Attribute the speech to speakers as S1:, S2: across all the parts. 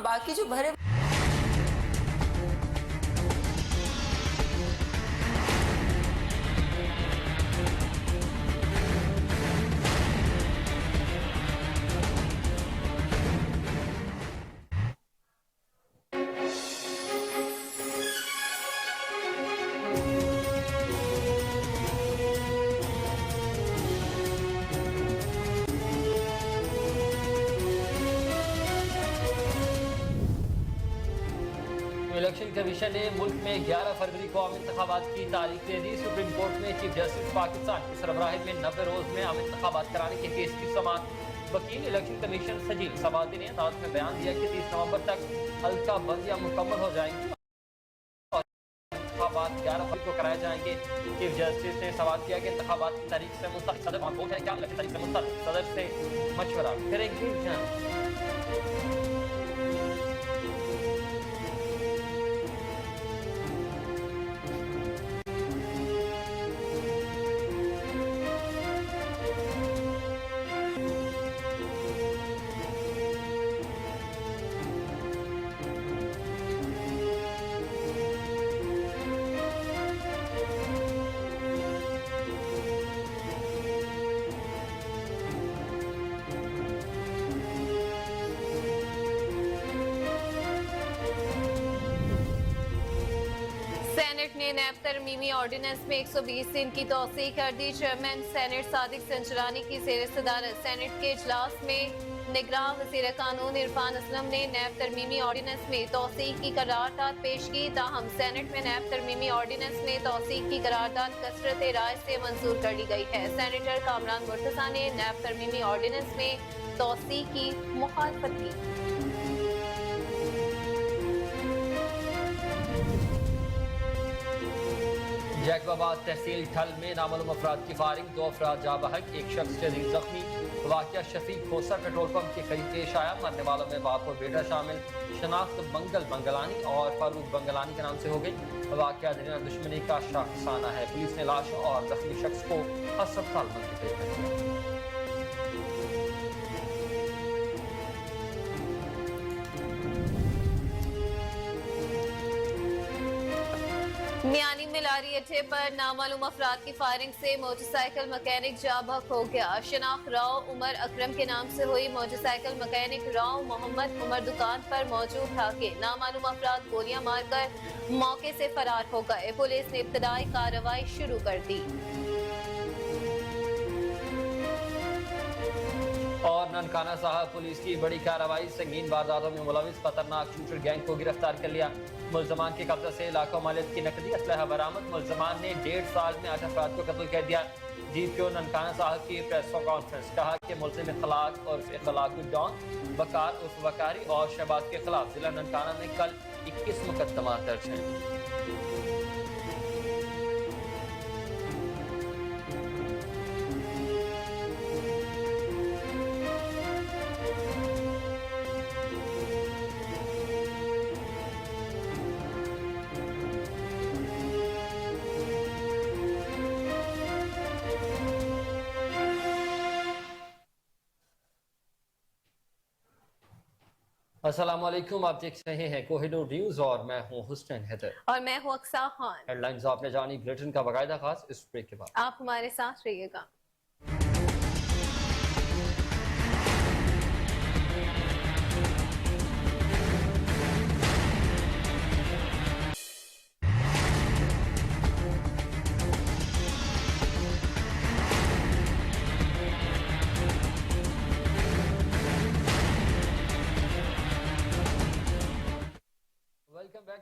S1: बाकी जो भरे
S2: इलेक्शन कमीशन ने मुल्क में 11 फरवरी को आम इंतखाबात की तारीख दे दी। सुप्रीम कोर्ट में चीफ जस्टिस पाकिस्तान की सरबराही में 90 रोज में आम इंतखाबात कराने के केस की समाअत। वकील इलेक्शन कमीशन सजील सवाती ने अदालत में बयान दिया कि 30 नवंबर तक हल्का बंदियां मुकम्मल हो जाएंगी और इंतखाबात 11 फरवरी को कराए जाएंगे। चीफ जस्टिस ने सवाल किया कि इंतखाबात की तारीख से मुस्तकिल सदर ऑन बोर्ड है क्या? इलेक्शन तारीख से मुस्तकिल सदर से मशवरा करेंगे।
S3: सेनेट ने नैब तरमीमी ऑर्डिनेंस में 120 दिन की तोसी कर दी। चेयरमैन सेनेट सादिक संचलानी की ज़ेर सदारत सेनेट के इजलास में निगरान वज़ीर कानून इरफान असलम ने नैब तरमीमी ऑर्डिनेंस में तोसी की करारदाद पेश की। ताहम सेनेट में नैब तरमीमी ऑर्डिनेंस में तोसी की करारदाद कसरत राय से मंजूर कर ली गई है। सेनेटर कामरान मुर्तज़ा ने नैब तरमीमी ऑर्डिनेंस में तोसी की मुखालफत की।
S2: जैकबाबाद तहसील ठल में नामालूम अफराद की फायरिंग, 2 अफराद जा बहक, 1 शख्स शदीद जख्मी। वाक़या शफीक खोसर पेट्रोल पंप के करीब पेश आया। मरने वालों में बाप और बेटा शामिल। शनाख्त मंगल बंगलानी और फारूक बंगलानी के नाम से हो गई। वाक़या दरिया दुश्मनी का शाखसाना है। पुलिस ने लाश और जख्मी शख्स को अस्पताल मुंतकिल कर दिया।
S3: मियानी मिलारी अड्डे पर नामालूम अफराद की फायरिंग से मोटरसाइकिल मैकेनिक जा बहक हो गया। शनाख्त राव उमर अकरम के नाम से हुई। मोटरसाइकिल मैकेनिक राव मोहम्मद उमर दुकान पर मौजूद था कि नामालूम अफराद गोलियां मारकर मौके से फरार हो गए। पुलिस ने इब्तदाई कार्रवाई शुरू कर दी।
S2: और ननकाना साहब पुलिस की बड़ी कार्रवाई, संगीन वारदातों में मुलविस खतरनाक शूटर गैंग को गिरफ्तार कर लिया। मुल्जमान के कब्जा से लाखों मालियत की नकदी असलहा बरामद। मुल्जमान ने 1.5 साल में 8 अफराद को कत्ल कर दिया। GPO ननकाना साहब की प्रेस कॉन्फ्रेंस, कहा कि मुल्जिम इखलाक और इखलाक डॉन वकार उर्फ वकारी और शहबाज के खिलाफ जिला ननकाना में कल 21 मुकदमा दर्ज हैं। अस्सलाम वालेकुम, आप देख रहे हैं कोहिनूर न्यूज और मैं हूं हुसैन हैदर
S3: और मैं हूं अक्सा खान।
S2: हेडलाइंस आपने जानी, बुलेटिन का बाकायदा खास इस ब्रेक के बाद।
S3: आप हमारे साथ रहिएगा।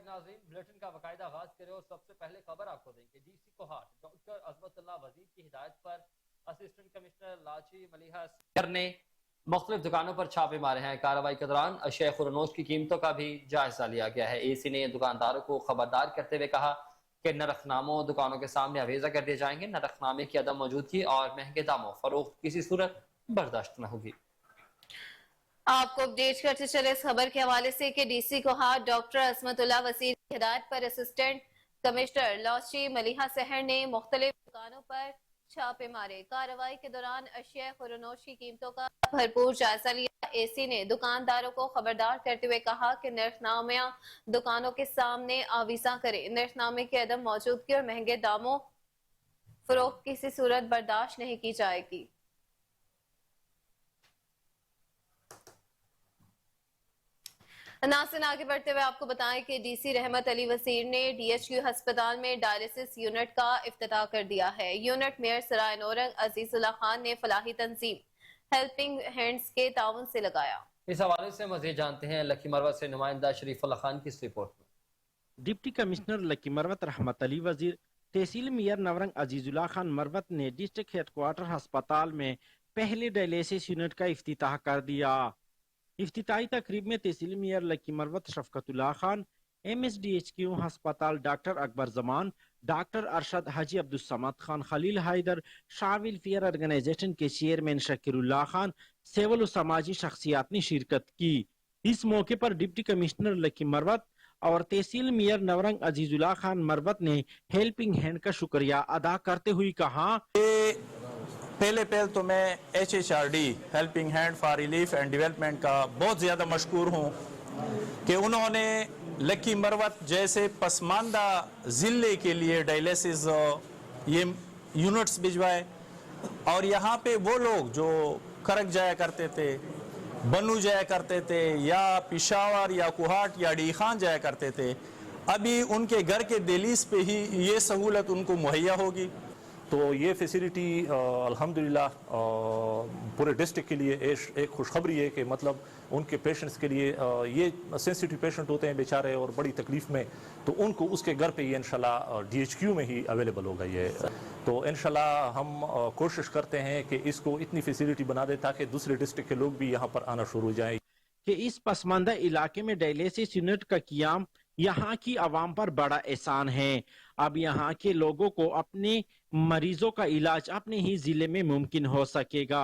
S2: नाज़रीन, बुलेटिन का बाकायदा आगाज करें और सबसे पहले खबर आपको देंगे। DC कोहाट डॉक्टर अज़मतुल्लाह वज़ीर की हिदायत पर असिस्टेंट कमिश्नर लाची मलिहा सैयद ने मुख्तलिफ दुकानों पर छापे मारे हैं। कार्रवाई के दौरान अशिया खुरनोश की कीमतों का भी जायजा लिया गया है। AC ने दुकानदारों को खबरदार करते हुए कहा कि नरखनामों दुकानों के सामने अवेजा कर दिए जाएंगे। नरखनामे की अदम मौजूदगी और महंगे दामों फरोख्त किसी सूरत बर्दाश्त न होगी।
S3: आपको अपडेट करते चले इस खबर के हवाले से कि DC कोहाट डॉक्टर अज़मतुल्लाह वज़ीर की हिदायत पर असिस्टेंट कमिश्नर लाची मलिहा सहर ने मुख्तलिफ दुकानों पर छापे मारे। कार्रवाई के दौरान अशिया खुरनोश की कीमतों का भरपूर जायजा लिया। एसी ने दुकानदारों को खबरदार करते हुए कहा कि नर्खनामा दुकानों के सामने आवीजा करें। नर्खनामे की अदम मौजूदगी और महंगे दामों फरोख्त किसी सूरत बर्दाश्त नहीं की जाएगी। नाज़रीन आगे बढ़ते हुए आपको बताएं कि डीसी रहमत अली वसीर ने डीएचक्यू अस्पताल में डायलिसिस यूनिट का इफ्तिताह कर दिया है। यूनिट मेयर सराय नौरंग अजीजुल्लाह खान ने फलाही तंजीम हेल्पिंग हैंड्स के ताउन से लगाया।
S2: इस हवाले से मज़ीद जानते हैं लकी मरवत से नुमाइंदा शरीफुल्लाह खान की इस रिपोर्ट में।
S1: डिप्टी कमिश्नर लकी मरवत रहमत अली वजीर तहसील मेयर नवरंग अजीजुल्लाह खान मरवत ने डिस्ट्रिक्ट हेडक्वार्टर अस्पताल में पहले डायलिसिस यूनिट का इफ्तिताह कर दिया। इफ्तिताही तकरीब में तहसील मेयर लकी मरवत शफकतुल्लाह खान, MSDHQ अस्पताल doctor Akbar Zaman, doctor Arshad Haji Abdul Samad Khan, Khalil Haider, Shah welfare organisation के चेयरमैन शकीरुल्लाह खान, सिविल और समाजी शख्सियात ने शिरकत की। इस मौके पर डिप्टी कमिश्नर लकी मरवत और तहसील मेयर नवरंग अजीजुल्लाह खान मरवत ने हेल्पिंग हैंड का शुक्रिया अदा करते हुए कहा,
S4: पहले तो मैं HHRD helping hand for relief and development का बहुत ज़्यादा मशकूर हूँ कि उन्होंने लकी मरवत जैसे पसमानदा ज़िले के लिए डायलिसिस ये यूनिट्स भिजवाए। और यहाँ पे वो लोग जो खरक जाया करते थे, बनू जाया करते थे, या पिशावर या कुहाट या डी खान जाया करते थे, अभी उनके घर के दहलीज पे ही ये सहूलत उनको मुहैया होगी।
S5: तो ये फैसिलिटी अल्हम्दुलिल्लाह पूरे डिस्ट्रिक्ट के लिए एक खुशखबरी है कि मतलब उनके पेशेंट्स के लिए ये सेंसिटिव पेशेंट होते हैं बेचारे और बड़ी तकलीफ़ में, तो उनको उसके घर पे ये इंशाल्लाह DHQ में ही अवेलेबल होगा ये। तो इंशाल्लाह हम कोशिश करते हैं कि इसको इतनी फैसिलिटी बना दे ताकि दूसरे डिस्ट्रिक्ट के लोग भी यहाँ पर आना शुरू हो जाए।
S1: कि इस पसमानदा इलाके में डायलिसिस यूनिट का क़याम यहाँ की आवाम पर बड़ा एहसान है। अब यहाँ के लोगों को अपने मरीजों का इलाज अपने ही जिले में मुमकिन हो सकेगा।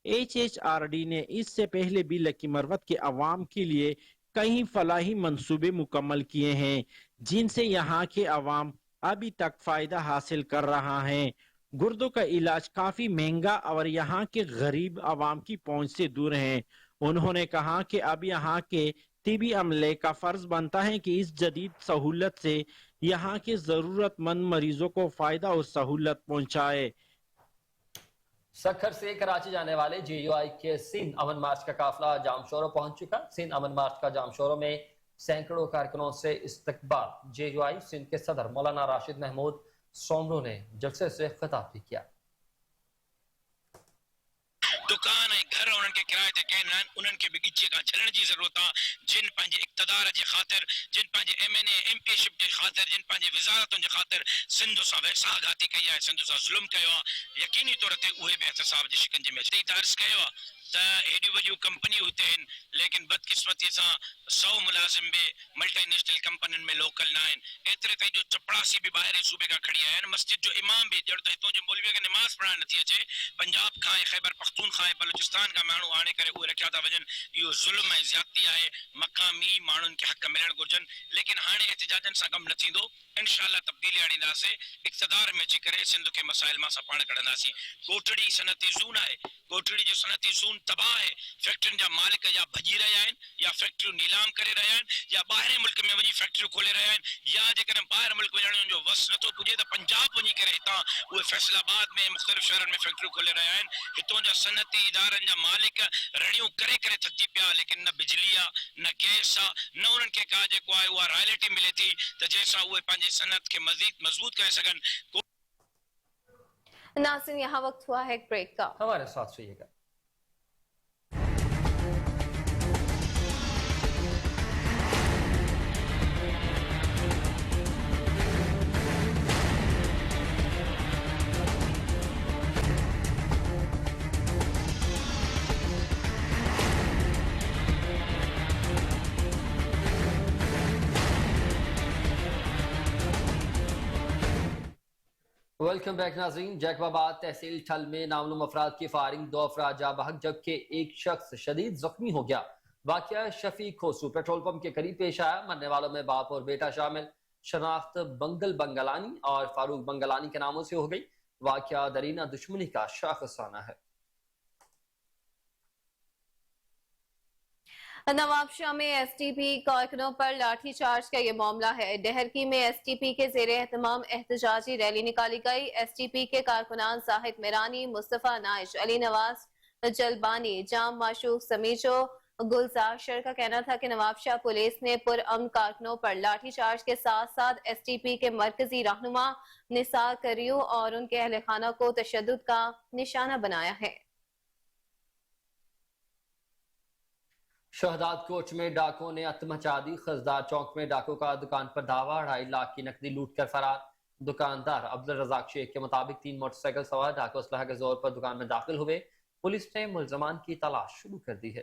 S1: HHRD ने इससे पहले भी लकी मरवत के अवाम के लिए कई फलाही मंसूबे मुकम्मल किए हैं, जिनसे यहाँ के अवाम अभी तक फायदा हासिल कर रहा है। गुर्दों का इलाज काफी महंगा और यहाँ के गरीब अवाम की पहुंच से दूर है। उन्होंने कहा कि अब यहाँ के तिबी अमले का फर्ज बनता है कि इस जदीद सहूलत से यहाँ के जरूरतमंद मरीजों को फायदा और सहूलत पहुँचाए।
S2: सक्खर से कराची जाने वाले JUI के सिंध अमन मार्च का काफिला जामशोरो पहुंच चुका। सिंध अमन मार्च का जामशोरो में सैकड़ों कारकुनों से इस्तकबाल। JUI सिंध के सदर मौलाना राशिद महमूद सोमरू ने जलसे से खिताब भी किया।
S6: दुकान है घर उन्हनि खे किराए ते कहिनि उन्हनि खे बगीचे खां छॾण जी ज़रूरत आहे, जिन पंहिंजे इक़्तिदार जे ख़ातिर, जिन पंहिंजे MNA MP शिप जे ख़ातिर, जिन पंहिंजे वज़ारतुनि जे ख़ातिर सिंध सां वेसाघाती कई आहे, सिंध सां ज़ुल्म कयो आहे, यकीनी तौर ते उहे बि एहतसाब जे शिकंजे में अची। अर्ज़ु कयो आहे त एॾियूं वॾियूं कंपनियूं हिते आहिनि, लेकिन बदकिस्मतीअ सां 100 मुलाज़िम बि मल्टीनेशनल कंपनियुनि में लोकल न आहिनि। एतिरे ताईं जो चपड़ासी बि ॿाहिरि सूबे खां खणी आया आहिनि। मस्जिद जो इमाम बि ॼण त हितां जे मौलवीअ खे नमाज़ पढ़णु नथी अचे, पंजाब खां ऐं ख़ैबर पख्तूनख्वा ऐं बलूचिस्तान खां माण्हू आणे करे उहे रखिया था वञनि। इहो ज़ुल्म ऐं ज़्यादती आहे। मक़ामी माण्हुनि खे हक़ मिलणु घुरिजनि, लेकिन हाणे एहतिजाजनि सां कमु न थींदो। इंशाअल्लाह तब्दीली आणींदासीं, इक़्तिदार में अची करे सिंध के मसाइल मां असां पाण कढंदासीं। कोटड़ी सनती ज़ून आहे, कोटड़ी जो सनती ज़ून तबाह है। फैक्ट्रियुनि जा मालिक या भॼी रहिया आहिनि, या फैक्ट्रियूं नीलाम करे रहिया आहिनि, या ॿाहिरे मुल्क में वञी फैक्ट्रियूं खोले रहिया आहिनि, या जेकॾहिं ॿाहिरि मुल्क वञण जो वस नथो पुॼे त पंजाब वञी करे हितां उहे फैसलाबाद में मुख़्तलिफ़ शहरनि में फैक्ट्रियूं खोले रहिया आहिनि। हितां जा सनती इदारनि जा मालिक रड़ियूं करे करे थकिजी पिया, लेकिन न बिजली आहे, न गैस आहे, न उन्हनि खे का जेको आहे उहा रॉयल्टी मिले थी त जंहिंसां उहे पंहिंजे सनत खे मज़ीद मज़बूत करे सघनि।
S3: नाज़रीन यहाँ वक्त हुआ है एक ब्रेक का,
S2: हमारे साथ रहिएगा। वेलकम बैक नाज़रीन। जैकबाबाद तहसील ठल में नामलूम अफराद की फायरिंग, 2 अफराद जा बहक जबकि एक शख्स शदीद जख्मी हो गया। वाक़या शफीक खोसू पेट्रोल पंप के करीब पेश आया। मरने वालों में बाप और बेटा शामिल। शनाख्त बंगल बंगलानी और फारूक बंगलानी के नामों से हो गई। واقعہ درینہ دشمنی کا شاخسانہ ہے۔
S3: نواب شاہ میں ایس ٹی پی کارکنوں پر لاٹھی چارج کا یہ معاملہ ہے۔ ڈہرکی میں ایس ٹی پی کے زیر اہتمام احتجاجی ریلی نکالی گئی۔ ایس ٹی پی کے کارکنان زاہد میرانی، مصطفیٰ نائش، علی نواز جلبانی، جام معشوق سمیجو، گلزار شر کا کہنا تھا کہ نواب شاہ پولیس نے پرامن کارکنوں پر لاٹھی چارج کے ساتھ ساتھ ایس ٹی پی کے مرکزی رہنما نثار کریو اور ان کے اہل خانہ کو تشدد کا نشانہ بنایا ہے۔
S2: شہداد کوچ میں ڈاکوں نے اتم مچا دی۔ خزدار چوک میں ڈاکوں کا دکان پر دھاوا، 2.5 لاکھ کی نقدی لوٹ کر فرار۔ دکاندار عبدالرزاق شیخ کے مطابق 3 موٹر سائیکل سوار ڈاکو اسلحہ کے زور پر دکان میں داخل ہوئے۔ پولیس نے ملزمان کی تلاش شروع کر دی ہے۔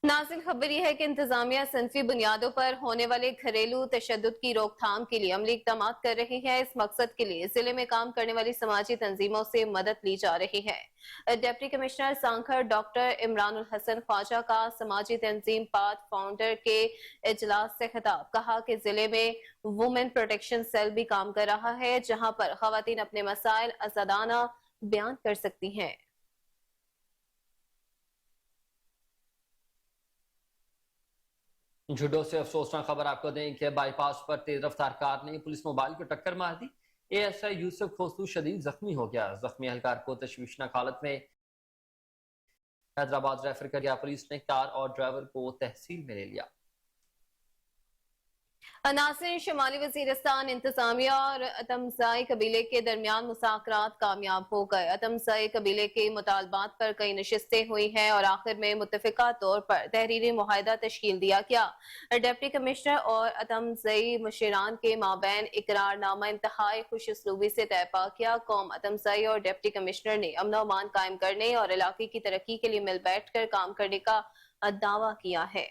S3: ناظرین، خبر یہ ہے کہ انتظامیہ صنفی بنیادوں پر ہونے والے گھریلو تشدد کی روک تھام کے لیے عملی اقدامات کر رہی ہے۔ اس مقصد کے لیے ضلع میں کام کرنے والی سماجی تنظیموں سے مدد لی جا رہی ہے۔ ڈپٹی کمشنر سانکھر ڈاکٹر عمران الحسن خواجہ کا سماجی تنظیم پاتھ فاؤنڈر کے اجلاس سے خطاب، کہا کہ ضلع میں وومن پروٹیکشن سیل بھی کام کر رہا ہے، جہاں پر خواتین اپنے مسائل آزادانہ بیان کر سکتی ہیں۔
S2: جھڈو سے افسوسناک خبر آپ کو دیں کہ بائی پاس پر تیز رفتار کار نے پولیس موبائل کو ٹکر مار دی۔ اے ایس آئی یوسف کھوسو شدید زخمی ہو گیا۔ زخمی اہلکار کو تشویشناک حالت میں حیدرآباد ریفر کر دیا۔ پولیس نے کار اور ڈرائیور کو تحصیل میں لے لیا۔
S3: ناظرین، شمالی وزیرستان انتظامیہ اور اتمزائی قبیلے کے درمیان مذاکرات کامیاب ہو گئے۔ اتمزائی قبیلے کے مطالبات پر کئی نشستیں ہوئی ہیں اور آخر میں متفقہ طور پر تحریری معاہدہ تشکیل دیا گیا۔ ڈپٹی کمشنر اور اتمزائی مشیران کے مابین اقرار نامہ انتہائی خوش اسلوبی سے طے پا کیا۔ قوم اتمزائی اور ڈپٹی کمشنر نے امن و امان قائم کرنے اور علاقے کی ترقی کے لیے مل بیٹھ کر کام کرنے کا دعویٰ کیا ہے۔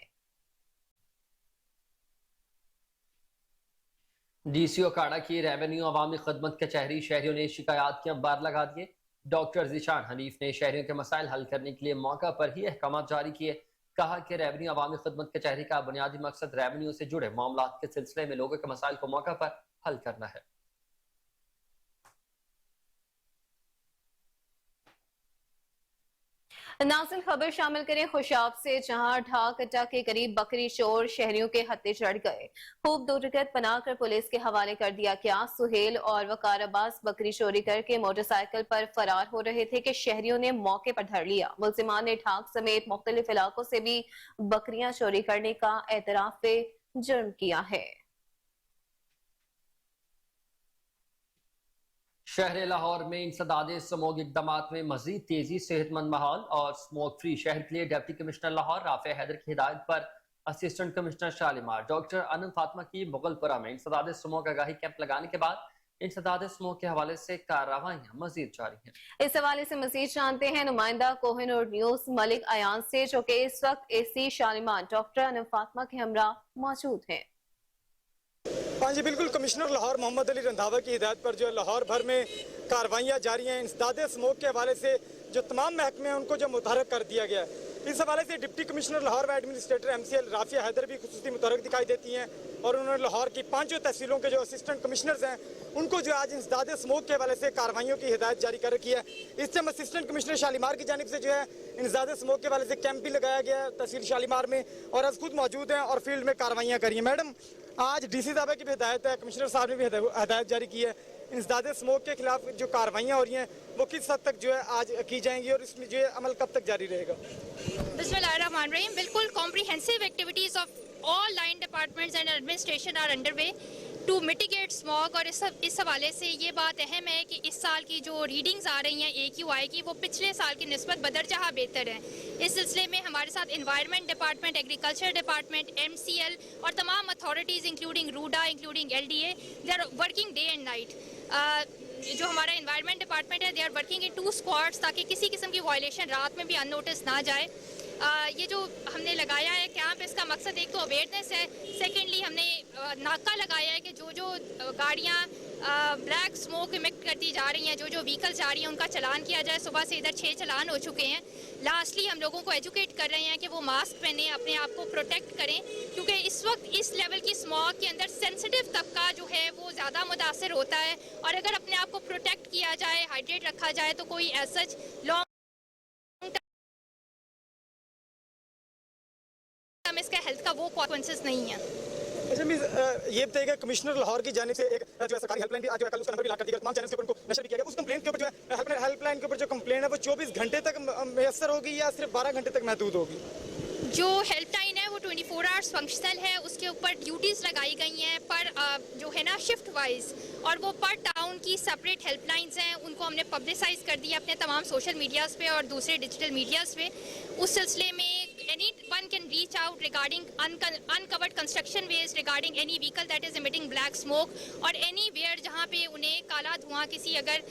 S2: ڈی سی اوکاڑا کی ریونیو عوامی خدمت کچہری شہریوں نے شکایات کے انبار لگا دیے۔ ڈاکٹر ذیشان حنیف نے شہریوں کے مسائل حل کرنے کے لیے موقع پر ہی احکامات جاری کیے۔ کہا کہ ریونیو عوامی خدمت کچہری کا بنیادی مقصد ریونیو سے جڑے معاملات کے سلسلے میں لوگوں کے مسائل کو موقع پر حل کرنا ہے۔
S3: ناظرین، خبر شامل کریں خوشاب سے، جہاں ڈھاکٹا کے قریب بکری چور شہریوں کے ہتھے چڑھ گئے۔ خوب دورگت بنا کر پولیس کے حوالے کر دیا گیا۔ سہیل اور وقار عباس بکری چوری کر کے موٹر سائیکل پر فرار ہو رہے تھے کہ شہریوں نے موقع پر دھر لیا۔ ملزمان نے ڈھاک سمیت مختلف علاقوں سے بھی بکریاں چوری کرنے کا اعتراف جرم کیا ہے۔
S2: شہر لاہور میں انسداد سموگ اقدامات میں مزید تیزی، صحت مند ماحول اور سموگ فری شہر کے لیے ڈپٹی کمشنر لاہور رافع حیدر کی ہدایت پر اسسٹنٹ کمشنر شالیمار ڈاکٹر انم فاطمہ کی مغل پورہ میں انسداد سموگ آگاہی کیمپ لگانے کے بعد انسداد سموگ کے حوالے سے کارروائیاں مزید جاری ہیں۔
S3: اس حوالے سے مزید جانتے ہیں نمائندہ کوہن اور نیوز ملک ایان سے، جو کہ اس وقت اے سی شالیمار ڈاکٹر انم فاطمہ کے ہمراہ موجود ہیں۔
S7: ہاں جی بالکل، کمشنر لاہور محمد علی رندھاوا کی ہدایت پر جو لاہور بھر میں کاروائیاں جاری ہیں۔ انسداد سموگ کے حوالے سے جو تمام محکمے ہیں ان کو جو متحرک کر دیا گیا ہے۔ اس حوالے سے ڈپٹی کمشنر لاہور و ایڈمنسٹریٹر MCL رافع حیدر بھی خصوصی متحرک دکھائی دیتی ہیں، اور انہوں نے لاہور کی 5 تحصیلوں کے جو اسسٹنٹ کمشنرز ہیں ان کو جو آج انسداد سموگ کے حوالے سے کاروائیوں کی ہدایت جاری کر رکھی ہے۔ اس ٹائم اسسٹنٹ کمشنر شالیمار کی جانب سے جو ہے انسداد سموگ کے حوالے سے کیمپ بھی لگایا گیا ہے تحصیل شالیمار میں، اور آج خود موجود ہیں اور فیلڈ میں کاروائیاں کری ہیں۔ میڈم، آج ڈی سی صاحبہ کی بھی ہدایت ہے، کمشنر صاحب نے بھی ہدایت جاری کی ہے، انسداد سموگ کے خلاف جو کاروائیاں ہو رہی ہیں وہ کس حد تک جو ہے آج کی جائیں گی، اور اس میں جو ہے عمل کب تک جاری رہے گا؟
S8: بسم اللہ الرحمن الرحیم۔ بالکل comprehensive activities of all line departments and administration are underway to mitigate smog, اور اس حوالے سے یہ بات اہم ہے کہ اس سال کی جو ریڈنگز آ رہی ہیں AQI کی، وہ پچھلے سال کی نسبت بدرجہ بہتر ہیں۔ اس سلسلے میں ہمارے ساتھ environment department, agriculture department, MCL اور تمام authorities including RUDA, including LDA، they are working day and night. جو ہمارا انوائرمنٹ ڈپارٹمنٹ ہے، they are working in 2 squads تاکہ کسی قسم کی وائلیشن رات میں بھی ان نوٹس نہ جائے۔ یہ جو ہم نے لگایا ہے کیمپ، اس کا مقصد ایک تو اویئرنیس ہے، سیکنڈلی ہم نے ناکہ لگایا ہے کہ جو گاڑیاں ब्लैक स्मोक इमिट करती जा रही हैं, जो व्हीकल जा रही हैं उनका चलान किया जाए। सुबह से इधर 6 चलान हो चुके हैं। लास्टली हम लोगों को एजुकेट कर रहे हैं कि वो मास्क पहने, अपने आप को प्रोटेक्ट करें, क्योंकि इस वक्त इस लेवल की स्मोक के अंदर सेंसिटिव तबका जो है वो ज़्यादा मुतासर होता है, और अगर अपने आप को प्रोटेक्ट किया जाए, हाइड्रेट रखा जाए, तो कोई एज सच लॉन्ग टर्म इसका हेल्थ का वो कॉन्सिक्वेंसेस नहीं है।
S7: अच्छा मीन ये बताइएगा, कमिश्नर लाहौर की जानिब से एक जो है सरकारी हेल्पलाइन भी आज जो है कल उसका नंबर भी लॉक कर दिया, तमाम चैनल्स के ऊपर उनको नशर भी किया गया। उस कंप्लेंट के ऊपर जो है हेल्पलाइन के ऊपर जो कंप्लेंट है वो 24 घंटे तक मैसर होगी या सिर्फ 12 घंटे तक महदूद होगी?
S8: जो हेल्पलाइन है वो 24 आवर्स फंक्शनल है, उसके ऊपर ड्यूटीज़ लगाई गई हैं पर जो है ना शिफ्ट वाइज, और वो पर टाउन की सेपरेट हेल्पलाइंस हैं, उनको हमने पब्लिसाइज कर दिया अपने तमाम सोशल मीडियाज़ पे और दूसरे डिजिटल मीडियाज़ पे। उस सिलसिले में anyone can reach out regarding uncovered construction waste, regarding any vehicle that is emitting black smoke, और एनी वेयर जहाँ पे उन्हें काला धुआं किसी अगर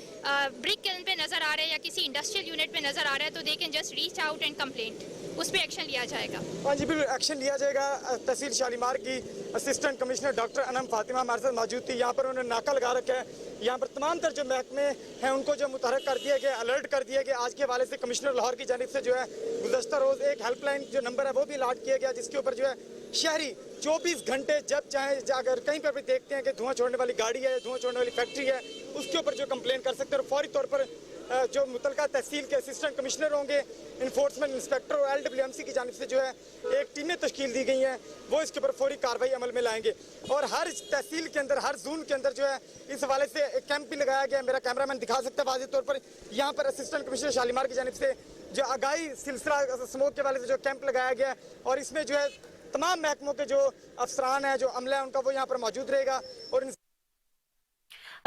S8: ब्रिक किल्न पे नज़र आ रहा है या किसी इंडस्ट्रियल यूनिट पे नज़र आ रहा है, तो they can just reach out and complaint, उस पर एक्शन लिया जाएगा।
S7: हाँ जी बिल्कुल एक्शन लिया जाएगा। तहसील शालीमार की assistant commissioner doctor Anam Fatima हमारे साथ मौजूद थी। यहाँ पर उन्होंने नाका लगा रखा है, यहाँ पर तमाम तर जो महकमे हैं उनको जो मुतहरक कर दिया गया, अलर्ट कर दिया गया। आज के हवाले से कमिश्नर लाहौर की जानिब से जो है गुज़श्ता रोज़ एक हेल्पलाइन जो नंबर है वो भी अलॉट किया गया, जिसके ऊपर जो है शहरी 24 घंटे जब चाहे अगर कहीं पर भी देखते हैं कि धुआं छोड़ने वाली गाड़ी है, धुआं छोड़ने वाली फैक्ट्री है, उसके ऊपर जो कंप्लेन कर सकते हैं, और फौरी तौर पर जो मुतलका तहसील के असिस्टेंट कमिश्नर होंगे, इन्फोर्समेंट इंस्पेक्टर और LWMC की जानिब से जो है एक टीमें तश्कील दी गई हैं, वो इसके ऊपर फौरी कार्रवाई अमल में लाएंगे। और हर तहसील के अंदर, हर जोन के अंदर जो है इस हवाले से एक कैंप भी लगाया गया है। मेरा कैमरामैन दिखा सकता है वाज़ेह तौर पर, यहाँ पर असिस्टेंट कमिश्नर शालीमार की जानिब से जो आगाही सिलसिला स्मोक के हवाले से जो कैंप लगाया गया है, और इसमें जो है तमाम महकमों के जो अफसरान हैं, जो अमला है, उनका वो यहाँ पर मौजूद रहेगा। और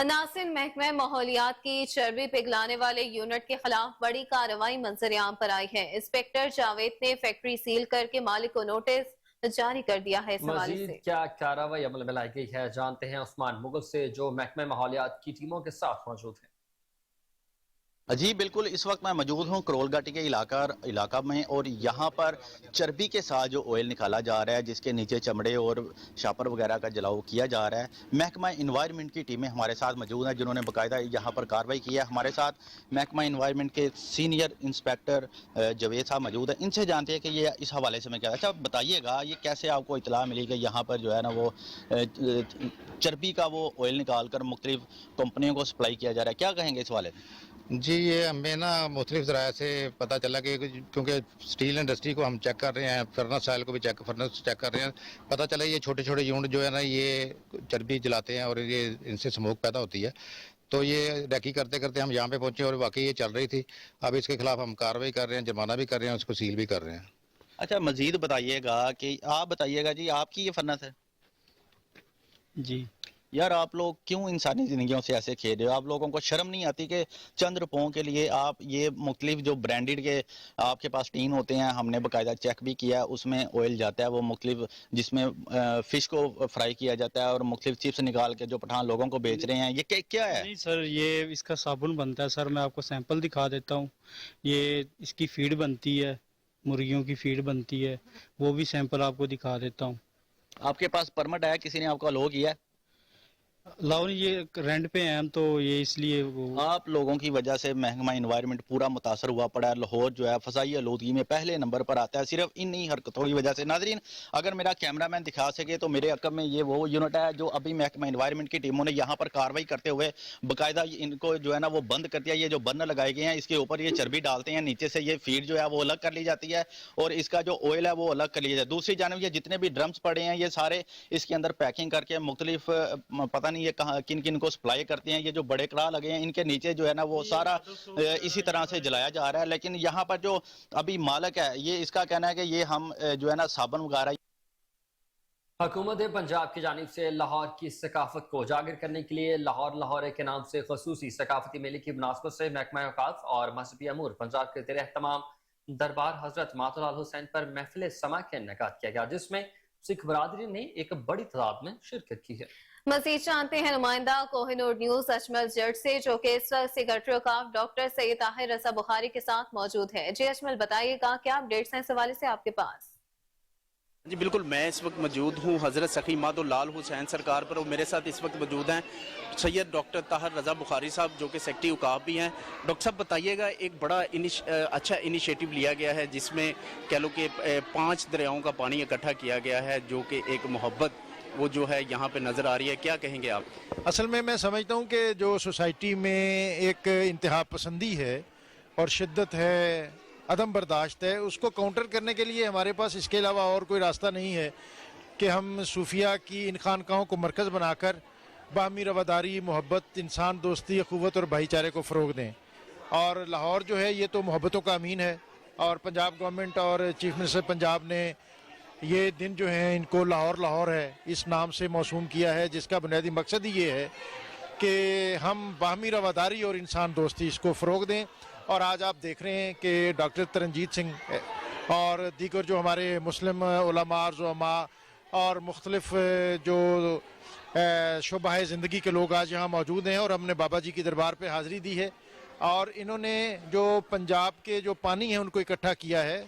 S3: नासिन महकमा माहौलियात की चर्बी पिघलाने वाले यूनिट के खिलाफ बड़ी कार्रवाई मंजर-ए-आम पर आई है। इंस्पेक्टर जावेद ने फैक्ट्री सील करके मालिक को नोटिस जारी कर दिया है। इस हवाले से
S2: क्या कार्रवाई अमल में लाई गई है, जानते हैं उस्मान मुगल से जो महकमा माहौलियात की टीमों के साथ मौजूद है।
S9: जी बिल्कुल, इस वक्त मैं मौजूद हूँ करोल घाटी के इलाका में, और यहाँ पर चर्बी के साथ जो ऑयल निकाला जा रहा है, जिसके नीचे चमड़े और शापर वगैरह का जलाव किया जा रहा है। महकमा इन्वायरमेंट की टीमें हमारे साथ मौजूद हैं, जिन्होंने बाकायदा यहाँ पर कार्रवाई की है। हमारे साथ महकमा इन्वायरमेंट के सीनियर इंस्पेक्टर जवेद साहब मौजूद हैं। इनसे जानते हैं कि ये इस हवाले से मैं क्या, अच्छा बताइएगा ये कैसे आपको इतला मिली कि यहाँ पर जो है ना वो चर्बी का वो ऑयल निकाल कर मुख्तलिफ कंपनियों को सप्लाई किया जा रहा है, क्या कहेंगे इस हवाले में?
S10: जी, ये हमें ना मुख्तलिफ ज़राए से पता चला कि क्योंकि स्टील इंडस्ट्री को हम चेक कर रहे हैं, फर्नेस ऑयल को भी फर्नेस चेक कर रहे हैं, पता चला ये छोटे छोटे यूनिट जो है ना ये चर्बी जलाते हैं और ये इनसे स्मोक पैदा होती है। तो ये रेकी करते करते हम यहाँ पे पहुँचे और वाकई ये चल रही थी। अब इसके खिलाफ हम कार्रवाई कर रहे हैं, जुर्माना भी कर रहे हैं, उसको सील भी कर रहे हैं।
S9: अच्छा मजीद बताइएगा कि आप बताइएगा जी, आपकी ये फर्नेस है?
S11: जी
S9: यार आप लोग क्यों इंसानी ज़िंदगियों से ऐसे खेल रहे हो? आप लोगों को शर्म नहीं आती कि चंद रुपयों के लिए आप ये मुख्तलिफ जो ब्रांडेड के आपके पास टीन होते हैं, हमने बाकायदा चेक भी किया, उसमें ऑयल जाता है वो मुख्तलिफ, जिसमें फ़िश को फ्राई किया जाता है और मुख्तलिफ चिप्स निकाल के जो पठान लोगों को बेच रहे हैं, ये क्या है?
S11: नहीं सर, ये इसका साबुन बनता है सर, मैं आपको सैंपल दिखा देता हूँ। ये इसकी फीड बनती है, मुर्गियों की फीड बनती है, वो भी सैंपल आपको दिखा देता हूँ।
S9: आपके पास परमिट है, किसी ने आपको अलो किया है?
S11: लाहौर ये रेंट पे हैं हम, तो ये इसलिए वो
S9: आप लोगों की वजह से महकमा इन्वायरमेंट पूरा मुतासर हुआ पड़ा है। लाहौर जो है फसाई आलूदगी में पहले नंबर पर आता है, सिर्फ इन्हीं हरकतों की वजह से। नाजरीन, अगर मेरा कैमरामैन दिखा सके तो मेरे अकब में ये वो यूनिट है जो अभी महकमा इन्वायरमेंट की टीमों ने यहाँ पर कार्रवाई करते हुए बाकायदा इनको जो है ना वो बंद कर दिया। ये जो बर्नर लगाए गए हैं इसके ऊपर ये चर्बी डालते हैं, नीचे से ये फीड जो है वो अलग कर ली जाती है और इसका जो ऑयल है वो अलग कर लिया जाता है। दूसरी जानब ये जितने भी ड्रम्स पड़े हैं ये सारे इसके अंदर पैकिंग करके मुख्तलिफ पता नहीं ये कहाँ किन किन को सप्लाई करते हैं। ये जो बड़े कड़ा लगे हैं इनके नीचे जो है ना वो सारा इसी तरह से जलाया जा रहा है। लेकिन यहाँ पर जो अभी मालिक है ये इसका कहना है कि ये हम जो है ना साबुन वगैरह।
S2: हुकूमत पंजाब की जानिब से लाहौर की सकाफत को उजागर करने के लिए लाहौर के नाम से खसूसी सकाफती मेले की मुनासबत से महकमा औकाफ और मजहबी अमूर पंजाब के ज़ेर एहतमाम दरबार हजरत मातुल हुसैन पर महफिल समा का इनेकाद किया गया, जिसमें सिख बरादरी ने एक बड़ी तादाद में शिरकत की है।
S3: मजीद जानते हैं नुमाइंदा कोहिनूर न्यूज अजमल जट से, जो कि इस वक्त सेक्रेटरी औकाफ डॉक्टर सैयद ताहिर रजा बुखारी के साथ मौजूद है। जी अजमल, बताइएगा क्या अपडेट्स हैं इस हवाले से आपके पास?
S12: جی بالکل، میں اس وقت موجود ہوں حضرت سخی ماد لال حسین سرکار پر، اور میرے ساتھ اس وقت موجود ہیں سید ڈاکٹر طاہر رضا بخاری صاحب جو کہ سیکٹری اوقاف بھی ہیں. ڈاکٹر صاحب بتائیے گا، ایک بڑا اچھا انیشیٹو لیا گیا ہے جس میں کہہ لو کہ 5 دریاؤں کا پانی اکٹھا کیا گیا ہے، جو کہ ایک محبت وہ جو ہے یہاں پہ نظر آ رہی ہے. کیا کہیں گے آپ؟
S13: اصل میں سمجھتا ہوں کہ جو سوسائٹی میں ایک انتہا پسندی ہے اور شدت ہے، عدم برداشت ہے، اس کو کاؤنٹر کرنے کے لیے ہمارے پاس اس کے علاوہ اور کوئی راستہ نہیں ہے کہ ہم صوفیہ کی ان خانقاہوں کو مرکز بنا کر باہمی رواداری، محبت، انسان دوستی، اخوت اور بھائی چارے کو فروغ دیں. اور لاہور جو ہے یہ تو محبتوں کا امین ہے، اور پنجاب گورنمنٹ اور چیف منسٹر پنجاب نے یہ دن جو ہیں ان کو لاہور ہے اس نام سے موسوم کیا ہے، جس کا بنیادی مقصد ہی یہ ہے کہ ہم باہمی رواداری اور انسان دوستی اس کو فروغ دیں. اور آج آپ دیکھ رہے ہیں کہ ڈاکٹر ترنجیت سنگھ اور دیگر جو ہمارے مسلم علماء، زعماء اور مختلف جو شعبہ زندگی کے لوگ آج یہاں موجود ہیں، اور ہم نے بابا جی کی دربار پہ حاضری دی ہے، اور انہوں نے جو پنجاب کے جو پانی ہیں ان کو اکٹھا کیا ہے.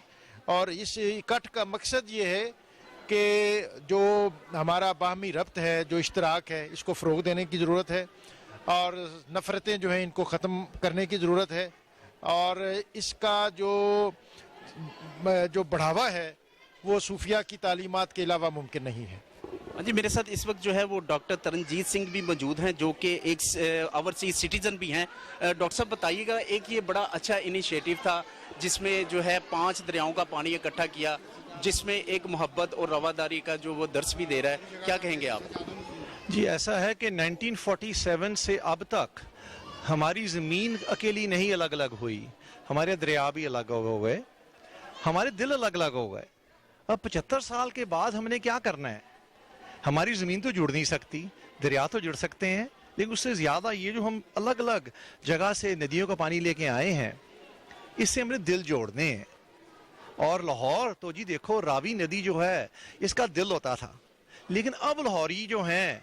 S13: اور اس اکٹھ کا مقصد یہ ہے کہ جو ہمارا باہمی ربط ہے، جو اشتراک ہے، اس کو فروغ دینے کی ضرورت ہے، اور نفرتیں جو ہیں ان کو ختم کرنے کی ضرورت ہے. اور اس کا جو بڑھاوا ہے وہ صوفیہ کی تعلیمات کے علاوہ ممکن نہیں ہے.
S12: جی میرے ساتھ اس وقت جو ہے وہ ڈاکٹر ترنجیت سنگھ بھی موجود ہیں جو کہ ایک اوورسیز سٹیزن بھی ہیں. ڈاکٹر صاحب بتائیے گا، ایک یہ بڑا اچھا انیشیٹو تھا جس میں جو ہے 5 دریاؤں کا پانی اکٹھا کیا، جس میں ایک محبت اور رواداری کا جو وہ درس بھی دے رہا ہے. کیا کہیں گے آپ؟
S14: جی ایسا ہے کہ 1947 سے اب تک ہماری زمین اکیلی نہیں الگ الگ ہوئی، ہمارے دریا بھی الگ ہو گئے، ہمارے دل الگ الگ ہو گئے. اب 75 سال کے بعد ہم نے کیا کرنا ہے؟ ہماری زمین تو جڑ نہیں سکتی، دریا تو جڑ سکتے ہیں، لیکن اس سے زیادہ یہ جو ہم الگ الگ جگہ سے ندیوں کا پانی لے کے آئے ہیں، اس سے ہم نے دل جوڑنے ہیں. اور لاہور تو جی دیکھو، راوی ندی جو ہے اس کا دل ہوتا تھا، لیکن اب لاہوری جو ہیں